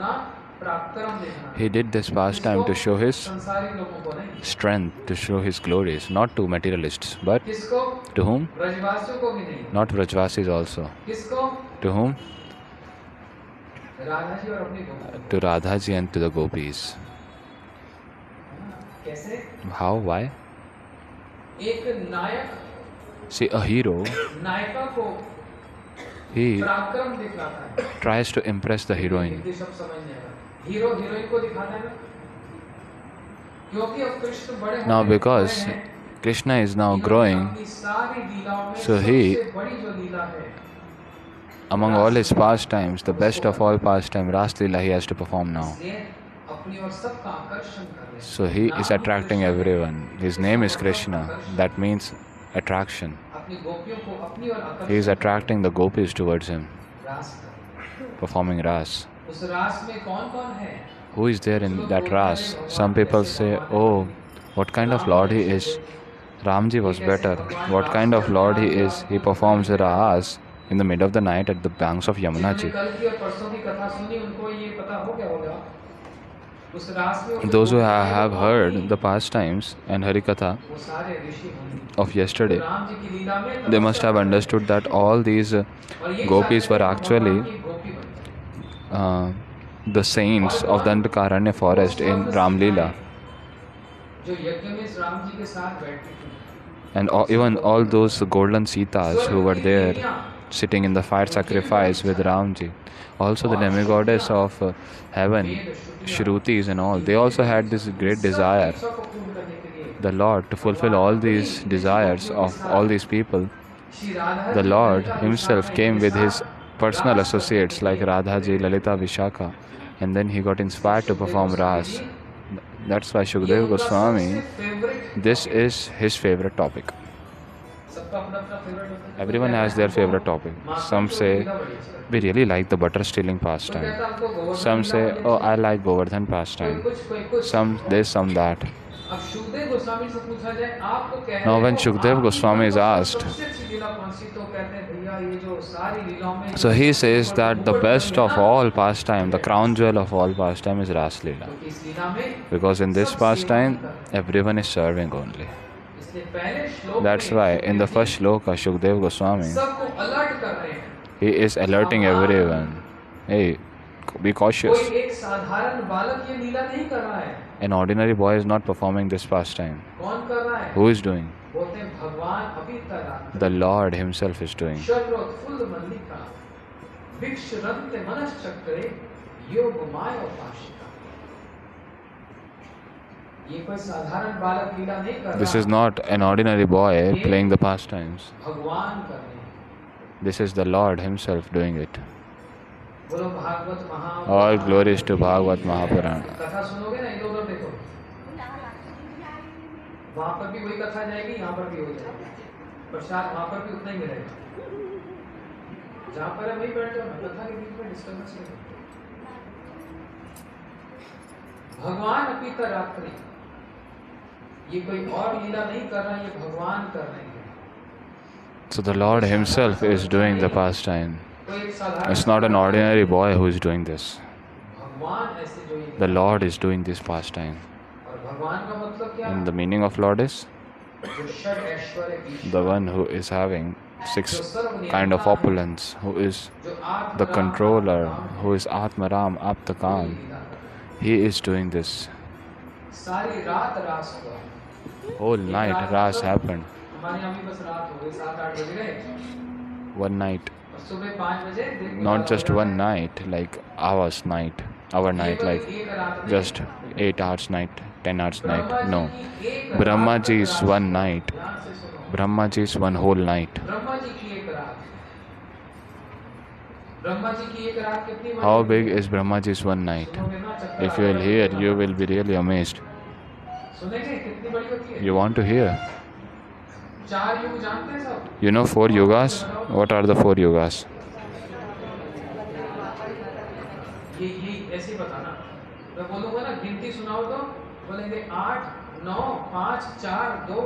He did this pastime to show his strength, to show his glories, not to materialists, but to whom? Not Vrajvasis also. To whom? To Radhaji and to the gopis. How? Why? See, a hero, he tries to impress the heroine. Now because Krishna is now growing, so he, among all his pastimes, the best of all pastimes, Ras Leela, he has to perform now. So he is attracting everyone. His name is Krishna. That means attraction. He is attracting the gopis towards him, performing Ras. Who is there in that Ras? Some people say, oh, what kind of Lord he is. Ramji was better. What kind of Lord he is. He performs Ras in the middle of the night at the banks of Yamuna Ji. Those who have heard the pastimes and Harikatha of yesterday, they must have understood that all these gopis were actually the saints of the Dandakaranya forest in Ramlila. And even all those golden Sitas who were there sitting in the fire sacrifice with Ramji. Also the demigoddess of heaven, Shrutis and all, they also had this great desire. The Lord, to fulfill all these desires of all these people, the Lord himself came with his personal associates like Radhaji, Lalita, Vishaka, and then he got inspired to perform Ras. That's why Shukdev Goswami, this is his favorite topic. Everyone has their favorite topic. Some say, we really like the butter stealing pastime. Some say, oh, I like Govardhan pastime. Some this, some that. Now when Shukdev Goswami is asked, so he says that the best of all pastime, the crown jewel of all pastime is Ras Leela. Because in this pastime, everyone is serving only. That's why in the first shloka, Shukdev Goswami, he is alerting everyone. Hey, be cautious. An ordinary boy is not performing this pastime. Who is doing? The Lord himself is doing. This is not an ordinary boy playing the pastimes. This is the Lord himself doing it. All glories to Bhagavat Mahapurana. भगवान अपीता रात्रि, ये कोई और लीला नहीं कर रहा, ये भगवान कर रहे हैं. So the Lord himself is doing the pastime. It's not an ordinary boy who is doing this. The Lord is doing this pastime. And the meaning of Lord is जो षड ऐश्वर्य the Ishwar, one who is having जो 6 सर्व kind of नियंता है, opulence, who is जो the Atmaram controller, आत्मकाम who है, is Atmaram वही Aptakam, लीला करता he is doing this. है। सारी रात रास हुआ, Whole एक night रात Ras मतलब happened. हमारे यहाँ भी बस रात हो गई, 7-8 बज गए, One night, और सुबह 5 बजे दिन not उजाला हो just जाता one है। night, like our night, केवल like एक रात में just 8 hours night, 10 hours night. Brahma No, जी की एक Brahma रात ji तक is रास one हुआ। night. ध्यान से सुनो, Brahma ji is one whole night. Brahma ji की एक रात, ब्रह्मा जी की एक रात कितनी बड़ी How होती big है? is Brahma ji's one night? सुनोगे ना, चक्कर If you will आएगा, hear, बोलना you पड़ेगा। will be really amazed. सुनेंगे कितनी बड़ी होती है? You want to hear? 4 युग जानते हैं सब? You know 4 yogas? What are the 4 yogas? ये ऐसे ही बताना। मैं बोलूंगा ना, गिनती सुनाओ तो बोलेंगे 8, 9, 5, 4, 2,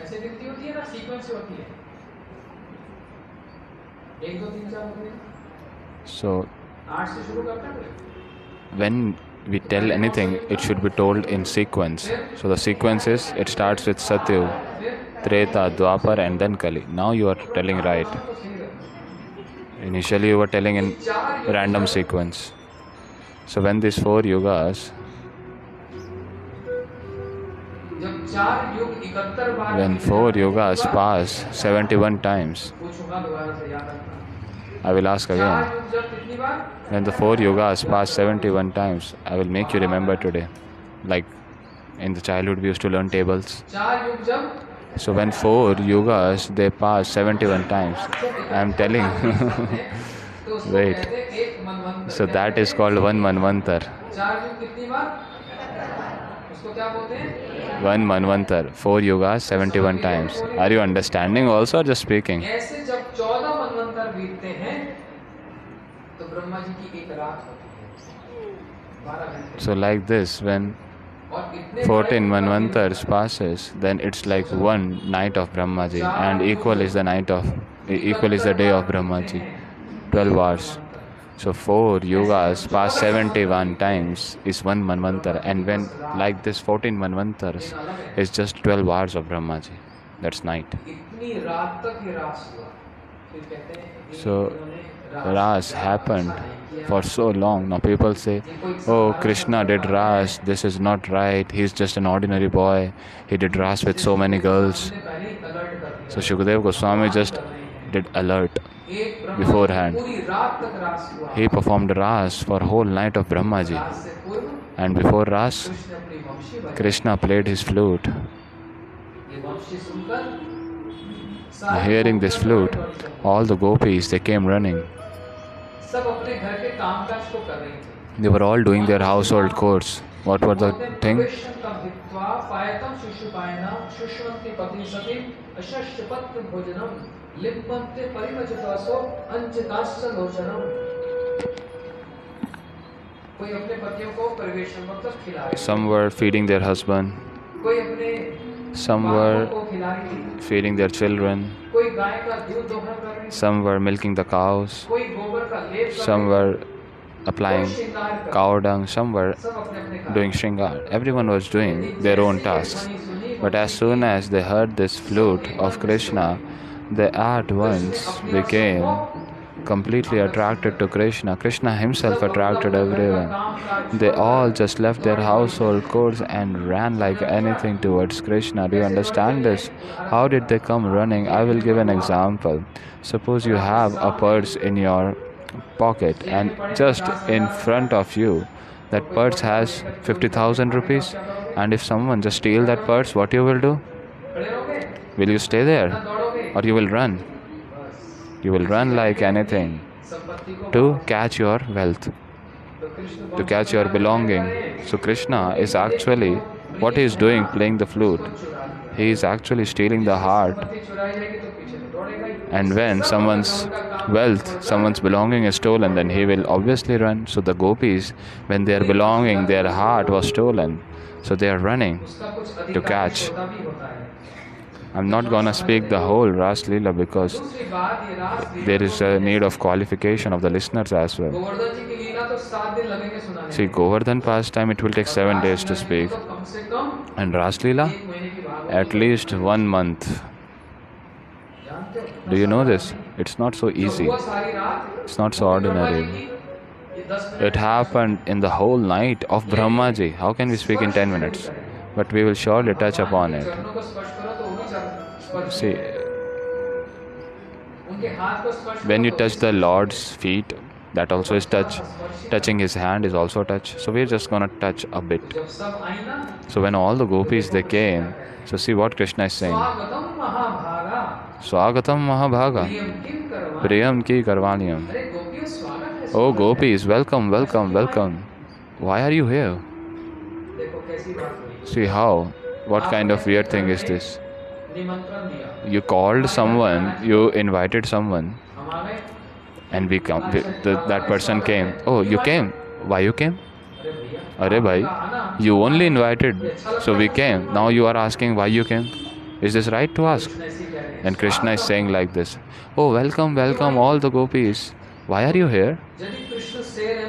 ऐसे गिनती होती है ना, सीक्वेंस से होती है। 1, 2, 3, 4 होती है। So 8 से शुरू करते हैं। when we tell anything, it should be told in sequence. So the sequence is, it starts with Satyu, Treta, Dwapar and then Kali. Now you are telling right. Initially you were telling in random sequence. So when these 4 yugas, जब 4 युग 71 बार, when 4 yugas pass 71 times, पूछूंगा दोबारा से, याद रखना। I will ask 4 again. युग जब कितनी बार? When the 4 yugas pass 71 times, I will make you remember today. Like in the childhood we used to learn tables. 4 युग जब, So when 4 yugas they pass 71 times, I am telling. तो उसको Wait. कहते हैं एक मनवंतर। So that is called one manvantar. 4 युग कितनी बार? उसको क्या बोलते हैं? One manvantar. 4 yugas 71 times. Are you understanding also or just speaking? ऐसे जब 14 मनवंतर बीतते हैं तो ब्रह्मा जी की एक रात होती है, 12 घंटे। So like this, when और इतने 14 बड़े manvantars passes, then it's like one night of Brahmaji, and equal is the day of Brahmaji, 12 hours. So 4 yugas pass 71 times is one manvantar, and when like this 14 manvantars is just 12 hours of Brahmaji. That's night. इतनी रात तक ये रास हुआ, फिर कहते हैं So Ras happened for so long. Now people say, oh, Krishna did Ras, this is not right, he's just an ordinary boy, he did Ras with so many girls. So Shukadeva Goswami just did alert beforehand. He performed Ras for whole night of Brahmaji. And before Ras, Krishna played his flute. Hearing this flute, all the gopis, they came running. They were all doing their household chores. What were the thing? Some were feeding their husband. Some were feeding their children. Some were milking the cows. Some were applying cow dung. Some were doing shringar. Everyone was doing their own tasks. But as soon as they heard this flute of Krishna, they at once became completely attracted to Krishna. Krishna himself attracted everyone. They all just left their household chores and ran like anything towards Krishna. Do you understand this? How did they come running? I will give an example. Suppose you have a purse in your pocket and just in front of you that purse has 50,000 rupees, and if someone just steal that purse, what you will do? Will you stay there or you will run? You will run like anything to catch your wealth, to catch your belonging. So Krishna is actually, what he is doing, playing the flute, he is actually stealing the heart. And when someone's wealth, someone's belonging is stolen, then he will obviously run. So the gopis, when their belonging, their heart was stolen, so they are running to catch. I'm not gonna speak the whole Ras Leela because there is a need of qualification of the listeners as well. See, Govardhan pastime, it will take 7 days to speak. And Ras Leela, at least 1 month. Do you know this? It's not so easy. It's not so ordinary. It happened in the whole night of Brahmaji. How can we speak in 10 minutes? But we will surely touch upon it. See, when you touch the Lord's feet, that also is touch. Touching his hand is also touch. So we're just gonna touch a bit. So when all the gopis they came, so see what Krishna is saying. Swagatam Mahabhaga. Priyam ki karvaniyam. Oh gopis, welcome, welcome, welcome. Why are you here? See how? What kind of weird thing is this? You called someone, you invited someone, and we come. That person came. Oh, you came. Why you came? Arey bhai, you only invited, so we came. Now you are asking why you came. Is this right to ask? And Krishna is saying like this. Oh, welcome, welcome all the gopis. Why are you here?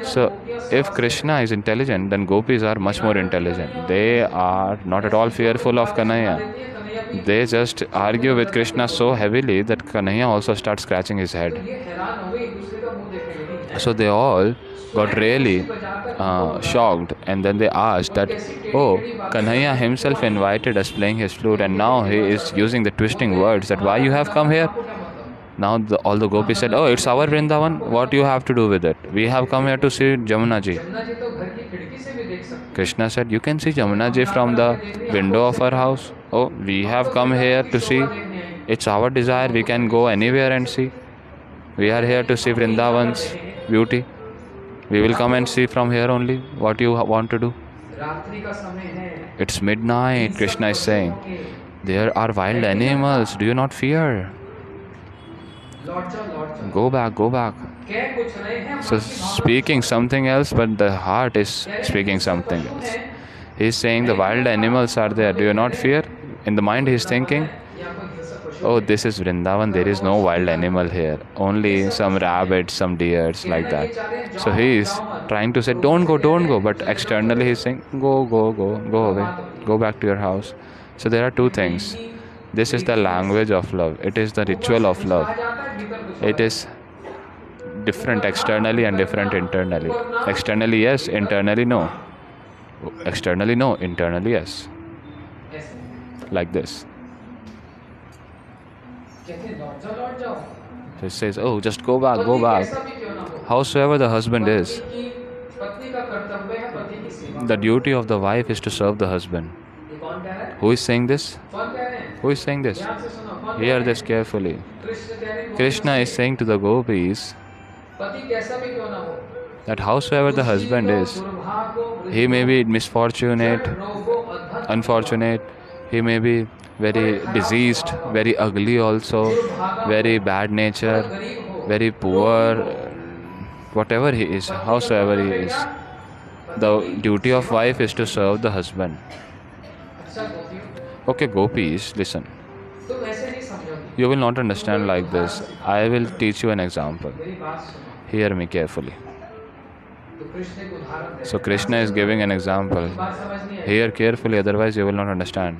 So, if Krishna is intelligent, then gopis are much more intelligent. They are not at all fearful of Kanhaiya. They just argue with Krishna so heavily that Kanhaiya also starts scratching his head. So they all got really shocked, and then they asked that, oh, Kanhaiya himself invited us playing his flute, and now he is using the twisting words that why you have come here? Now all the gopis said, oh, it's our Vrindavan, what you have to do with it? We have come here to see Jamuna ji. Krishna said, you can see Jamuna ji from the window of our house. Oh, we have come here to see. It's our desire, we can go anywhere and see. We are here to see Vrindavan's beauty. We will come and see from here only. What you want to do? It's midnight, Krishna is saying. There are wild animals. Do you not fear? Go back, go back. So speaking something else, but the heart is speaking something else. He is saying the wild animals are there. Do you not fear? In the mind he is thinking, oh, this is Vrindavan, there is no wild animal here. Only some rabbits, some deers, like that. So he is trying to say, don't go. But externally he is saying, go away. Go back to your house. So there are two things. This is the language of love. It is the ritual of love. It is different externally and different internally. Externally yes, internally no. Externally no, internally yes. Like this. So it says, oh, just go back. Howsoever the husband is, the duty of the wife is to serve the husband. Who is saying this? Who is saying this? Hear this carefully. Krishna is saying to the gopis that howsoever the husband is, he may be misfortunate, unfortunate, he may be very diseased, very ugly also, very bad nature, very poor, whatever he is, howsoever he is. The duty of wife is to serve the husband. Okay, gopis, listen. You will not understand like this. I will teach you an example. Hear me carefully. So Krishna is giving an example. Hear carefully, otherwise you will not understand.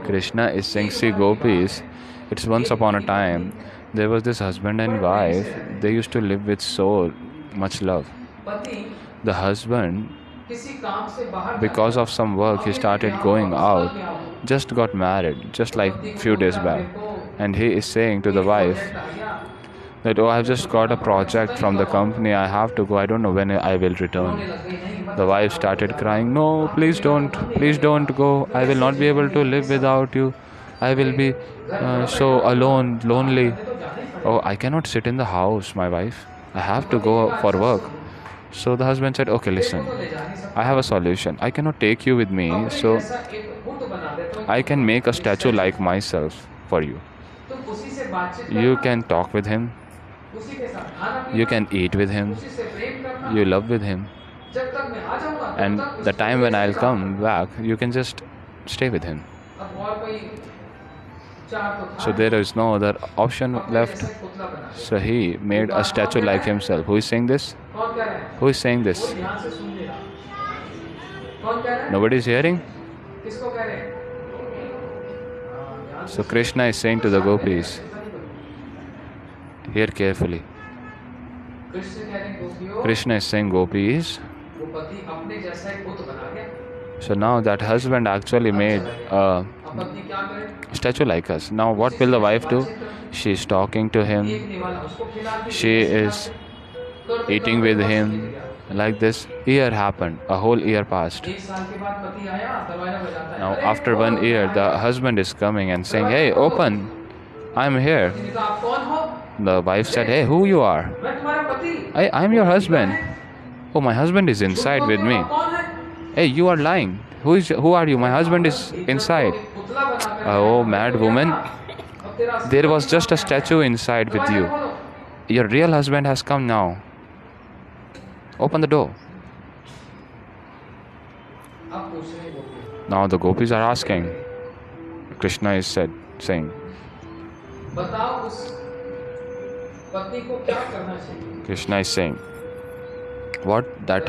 Krishna is saying, see gopis, it's once upon a time, there was this husband and wife, they used to live with so much love. The husband, because of some work, he started going out, just got married, just like few days back. And he is saying to the wife that, oh, I have just got a project from the company, I have to go, I don't know when I will return. The wife started crying, no, please don't go, I will not be able to live without you, I will be so alone, lonely. Oh, I cannot sit in the house, my wife, I have to go for work. So the husband said, okay, listen, I have a solution, I cannot take you with me, so I can make a statue like myself for you. You can talk with him, you can eat with him, you love with him, and the time when I'll come back, you can just stay with him. So there is no other option left. So he made a statue like himself. Who is saying this? Who is saying this? Nobody is hearing? So Krishna is saying to the gopis, hear carefully. Krishna is saying, gopis, so now that husband actually made a statue like us. Now what will the wife do? She is talking to him. She is eating with him. Like this. Year happened. A whole year passed. Now after 1 year, the husband is coming and saying, hey, open. I'm here. The wife said, hey, who you are? I'm your husband. Oh, my husband is inside with me. Hey, you are lying. Who are you? My husband is inside. Oh, mad woman. There was just a statue inside with you. Your real husband has come now. Open the door. Now the gopis are asking. Krishna is saying. Krishna is saying, what that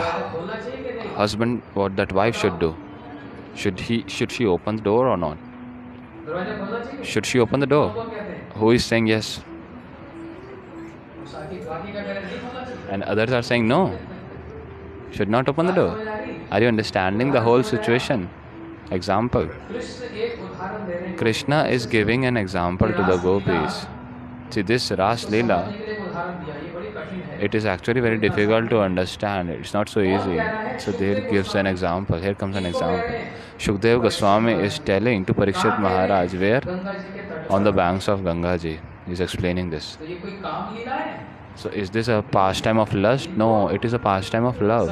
husband, what that wife should do? Should she open the door or not? Should she open the door? Who is saying yes? And others are saying no. Should not open the door. Are you understanding the whole situation? Example. Krishna is giving an example to the gopis. See, this Ras Leela, it is actually very difficult to understand. It's not so easy. So there gives an example. Here comes an example. Shukdev Goswami is telling to Parikshit Maharaj where? On the banks of Ganga Ji. He is explaining this. So is this a pastime of lust? No, it is a pastime of love.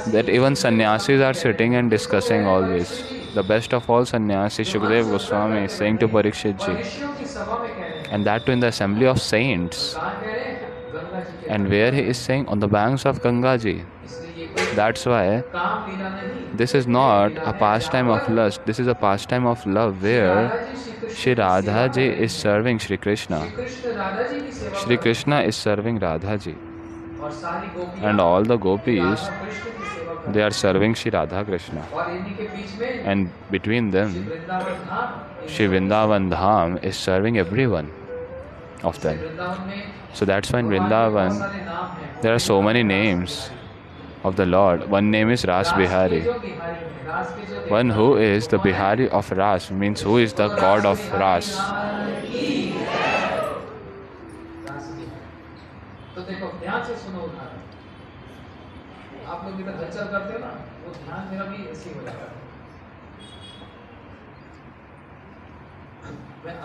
That even sannyasis are sitting and discussing all this. The best of all sannyasis, Shukdev Goswami is saying to Parikshit Ji. And that too in the assembly of saints. And where he is saying? On the banks of Ganga Ji. That's why this is not a pastime of lust. This is a pastime of love where Shri Radha Ji is serving Shri Krishna. Shri Krishna is serving Radha Ji. And all the gopis, they are serving Shri Radha Krishna. And between them, Shri Vrindavan Dham is serving everyone of them. So that's why in Vrindavan, there are so many names of the Lord. One name is Ras Bihari. One who is the Bihari of Ras, means who is the God of Ras.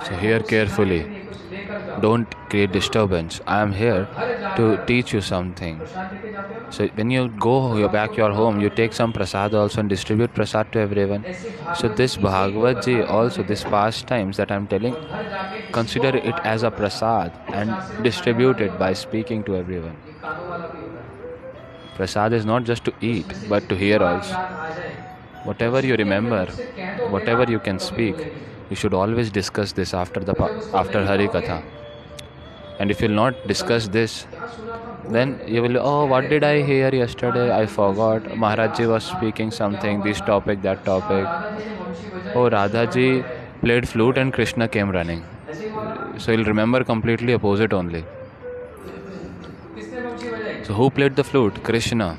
So hear carefully. Don't create disturbance. I am here to teach you something. So when you go back your home, you take some prasad also and distribute prasad to everyone. So this Bhagavat Ji also, this pastimes that I am telling, consider it as a prasad and distribute it by speaking to everyone. Prasad is not just to eat, but to hear also. Whatever you remember, whatever you can speak, you should always discuss this after Hari Katha. And if you will not discuss this, then you will, oh, what did I hear yesterday? I forgot. Maharaj Ji was speaking something, this topic, that topic. Oh, Radha Ji played flute and Krishna came running. So you'll remember completely opposite only. So who played the flute? Krishna.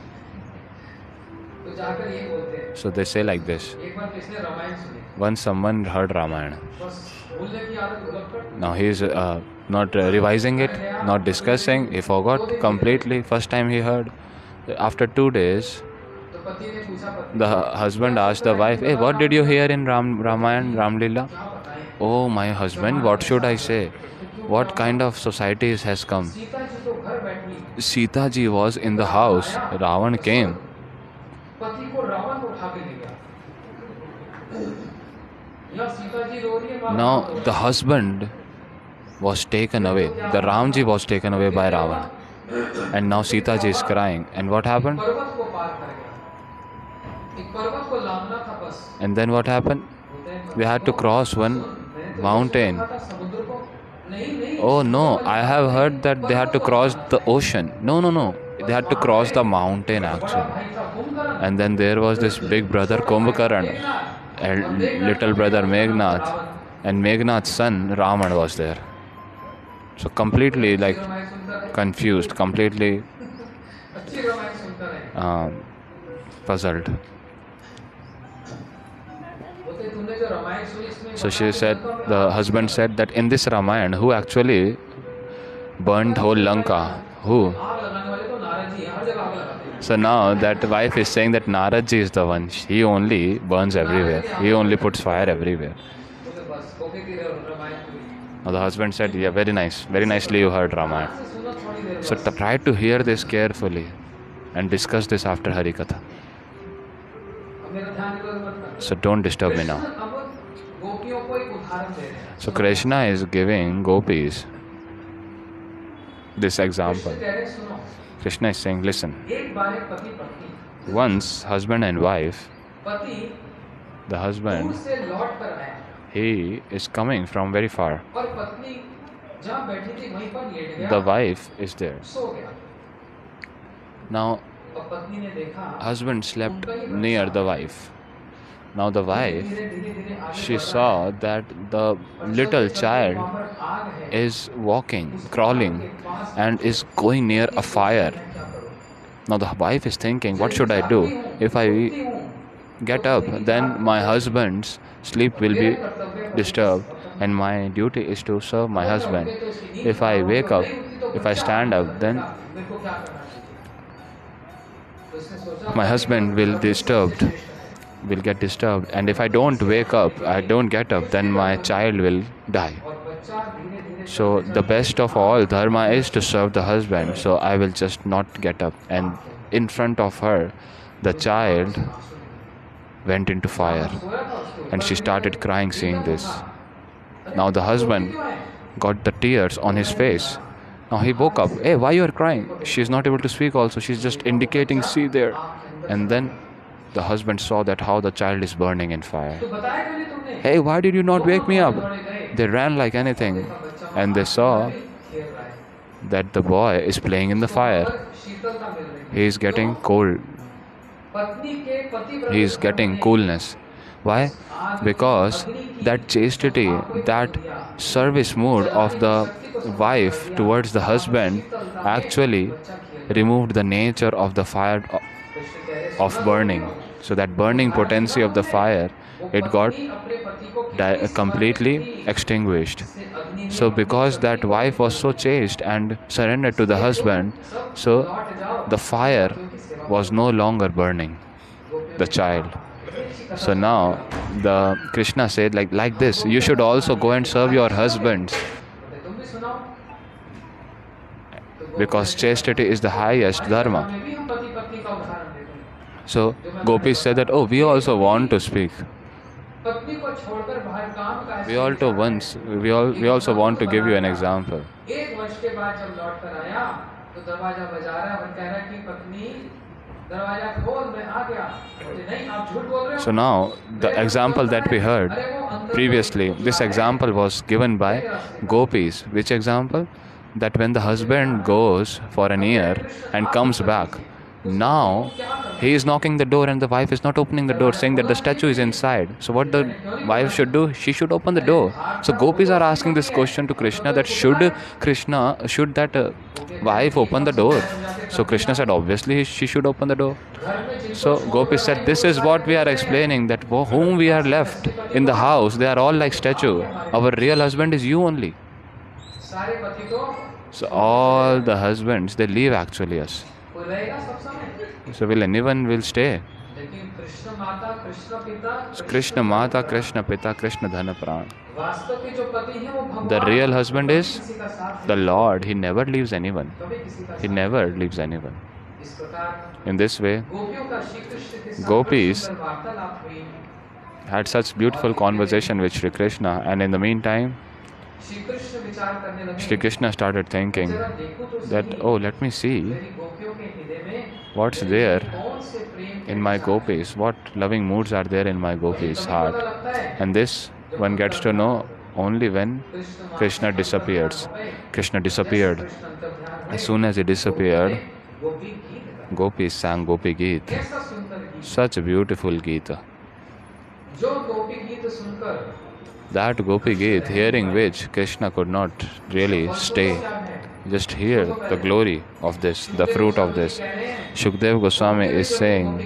So they say like this. Once someone heard Ramayana. Now he is not revising it, not discussing. He forgot completely. First time he heard. After 2 days, the husband asked the wife, hey, what did you hear in Ramayana, Ramlila? Oh, my husband, what should I say? What kind of society has come? Sita ji was in the house. Ravan came. Now the husband was taken away. The Ramji was taken away by Ravan. And now Sita ji is crying. And what happened? And then what happened? They had to cross one mountain. Oh no, I have heard that they had to cross the ocean. No. They had to cross the mountain actually. And then there was this big brother Kumbhakaran and little brother Meghnath. and Meghnad's son Ravan was there. So completely like confused, completely puzzled. So she said, the husband said that in this Ramayana, who actually burned whole Lanka? Who? So now that wife is saying that Naradji is the one. He only burns everywhere. He only puts fire everywhere. Now the husband said, yeah, very nice. Very nicely you heard Ramayana. So try to hear this carefully and discuss this after Harikatha. So don't disturb me now. So Krishna is giving gopis this example. Krishna is saying, listen, once husband and wife, the husband, he is coming from very far. The wife is there. Now, husband slept near the wife. Now the wife, she saw that the little child is walking, crawling, and is going near a fire. Now the wife is thinking, what should I do? If I get up, then my husband's sleep will be disturbed, and my duty is to serve my husband. If I wake up, if I stand up, then my husband will get disturbed, and if I don't wake up, I don't get up, then my child will die. So the best of all dharma is to serve the husband, so I will just not get up. And in front of her, the child went into fire, and she started crying seeing this. Now the husband got the tears on his face. Now he woke up. Hey, why you are crying? She is not able to speak also. She is just indicating, see there. And then the husband saw that how the child is burning in fire. Hey, why did you not wake me up? They ran like anything, and they saw that the boy is playing in the fire. He is getting cold. He is getting coolness. Why? Because that chastity, that service mood of the wife towards the husband actually removed the nature of the fire of burning. So that burning potency of the fire, it got completely extinguished. So because that wife was so chaste and surrendered to the husband, so the fire was no longer burning the child. So now the Krishna said like this, you should also go and serve your husbands, because chastity is the highest dharma. So gopis said that, oh, we also want to speak. We also want to give you an example. So now the example that we heard previously, this example was given by gopis. Which example? That when the husband goes for an year and comes back, now he is knocking the door and the wife is not opening the door, saying that the statue is inside. So what the wife should do? She should open the door. So gopis are asking this question to Krishna, that should that wife open the door? So Krishna said, obviously she should open the door. So gopis said, this is what we are explaining, that whom we are left in the house, they are all like statue. Our real husband is you only. So all the husbands, they leave actually us. So will anyone will stay? Krishna Mata, Krishna Pita, Krishna Dhana Pran. The real husband is the Lord. He never leaves anyone. He never leaves anyone. In this way, gopis had such beautiful conversation with Shri Krishna, and in the meantime, Shri Krishna started thinking that, oh, let me see what's there in my gopis, what loving moods are there in my gopis' heart. And this one gets to know only when Krishna disappears. Krishna disappeared. As soon as he disappeared, gopis sang Gopi Geet. Such a beautiful Geet. That Gopi Geet, hearing which Krishna could not really stay. Just hear the glory of this, the fruit of this. Shukdev Goswami is saying,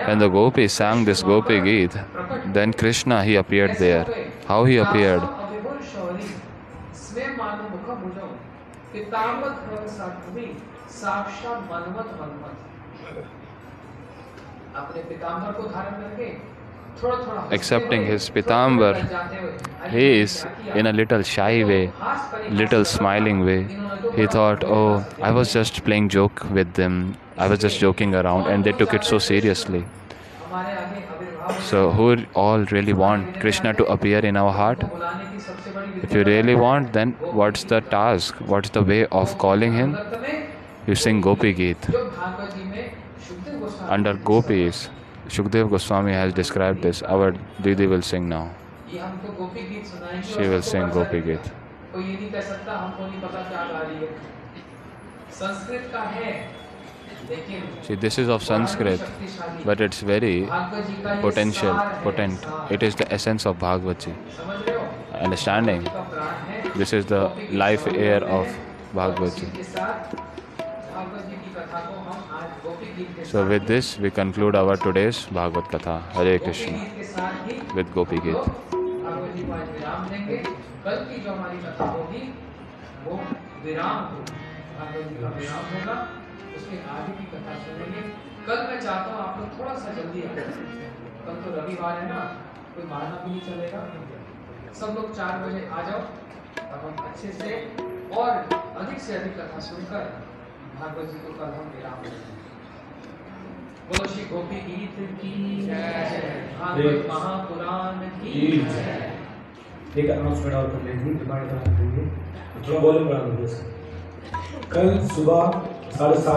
when the gopis sang this Gopi Geet, then Krishna, he appeared there. How he appeared? Accepting his pitambar, he is in a little shy way, little smiling way. He thought, oh, I was just playing joke with them. I was just joking around, and they took it so seriously. So who all really want Krishna to appear in our heart? If you really want, then what's the task? What's the way of calling him? You sing Gopi Geet. Under Gopis, Shukdev Goswami has described this. Our Didi will sing now. She will sing Gopi Geet. See, this is of Sanskrit, but it's very potent. It is the essence of Bhagavat ji. Understanding? This is the life air of Bhagavat ji. So with this, we conclude our today's Bhagavad Katha. Hare Krishna with Gopi Geet. उसके आगे की कथा सुनेंगे। कल मैं चाहता हूँ आप लोग थोड़ा सा जल्दी आ जाए। कल तो रविवार है ना, कोई बहाना भी नहीं चलेगा। सब लोग 4 बजे आ जाओ, तब हम अच्छे से और अधिक से अधिक कथा सुनकर भागवत जी को कल हम विराम देंगे। बोलो श्री गोपी गीत की जय, भागवत महापुराण की जय। एक अनाउंसमेंट और कर लेंगे, थोड़ा वॉल्यूम बढ़ा देंगे। कल सुबह 7:30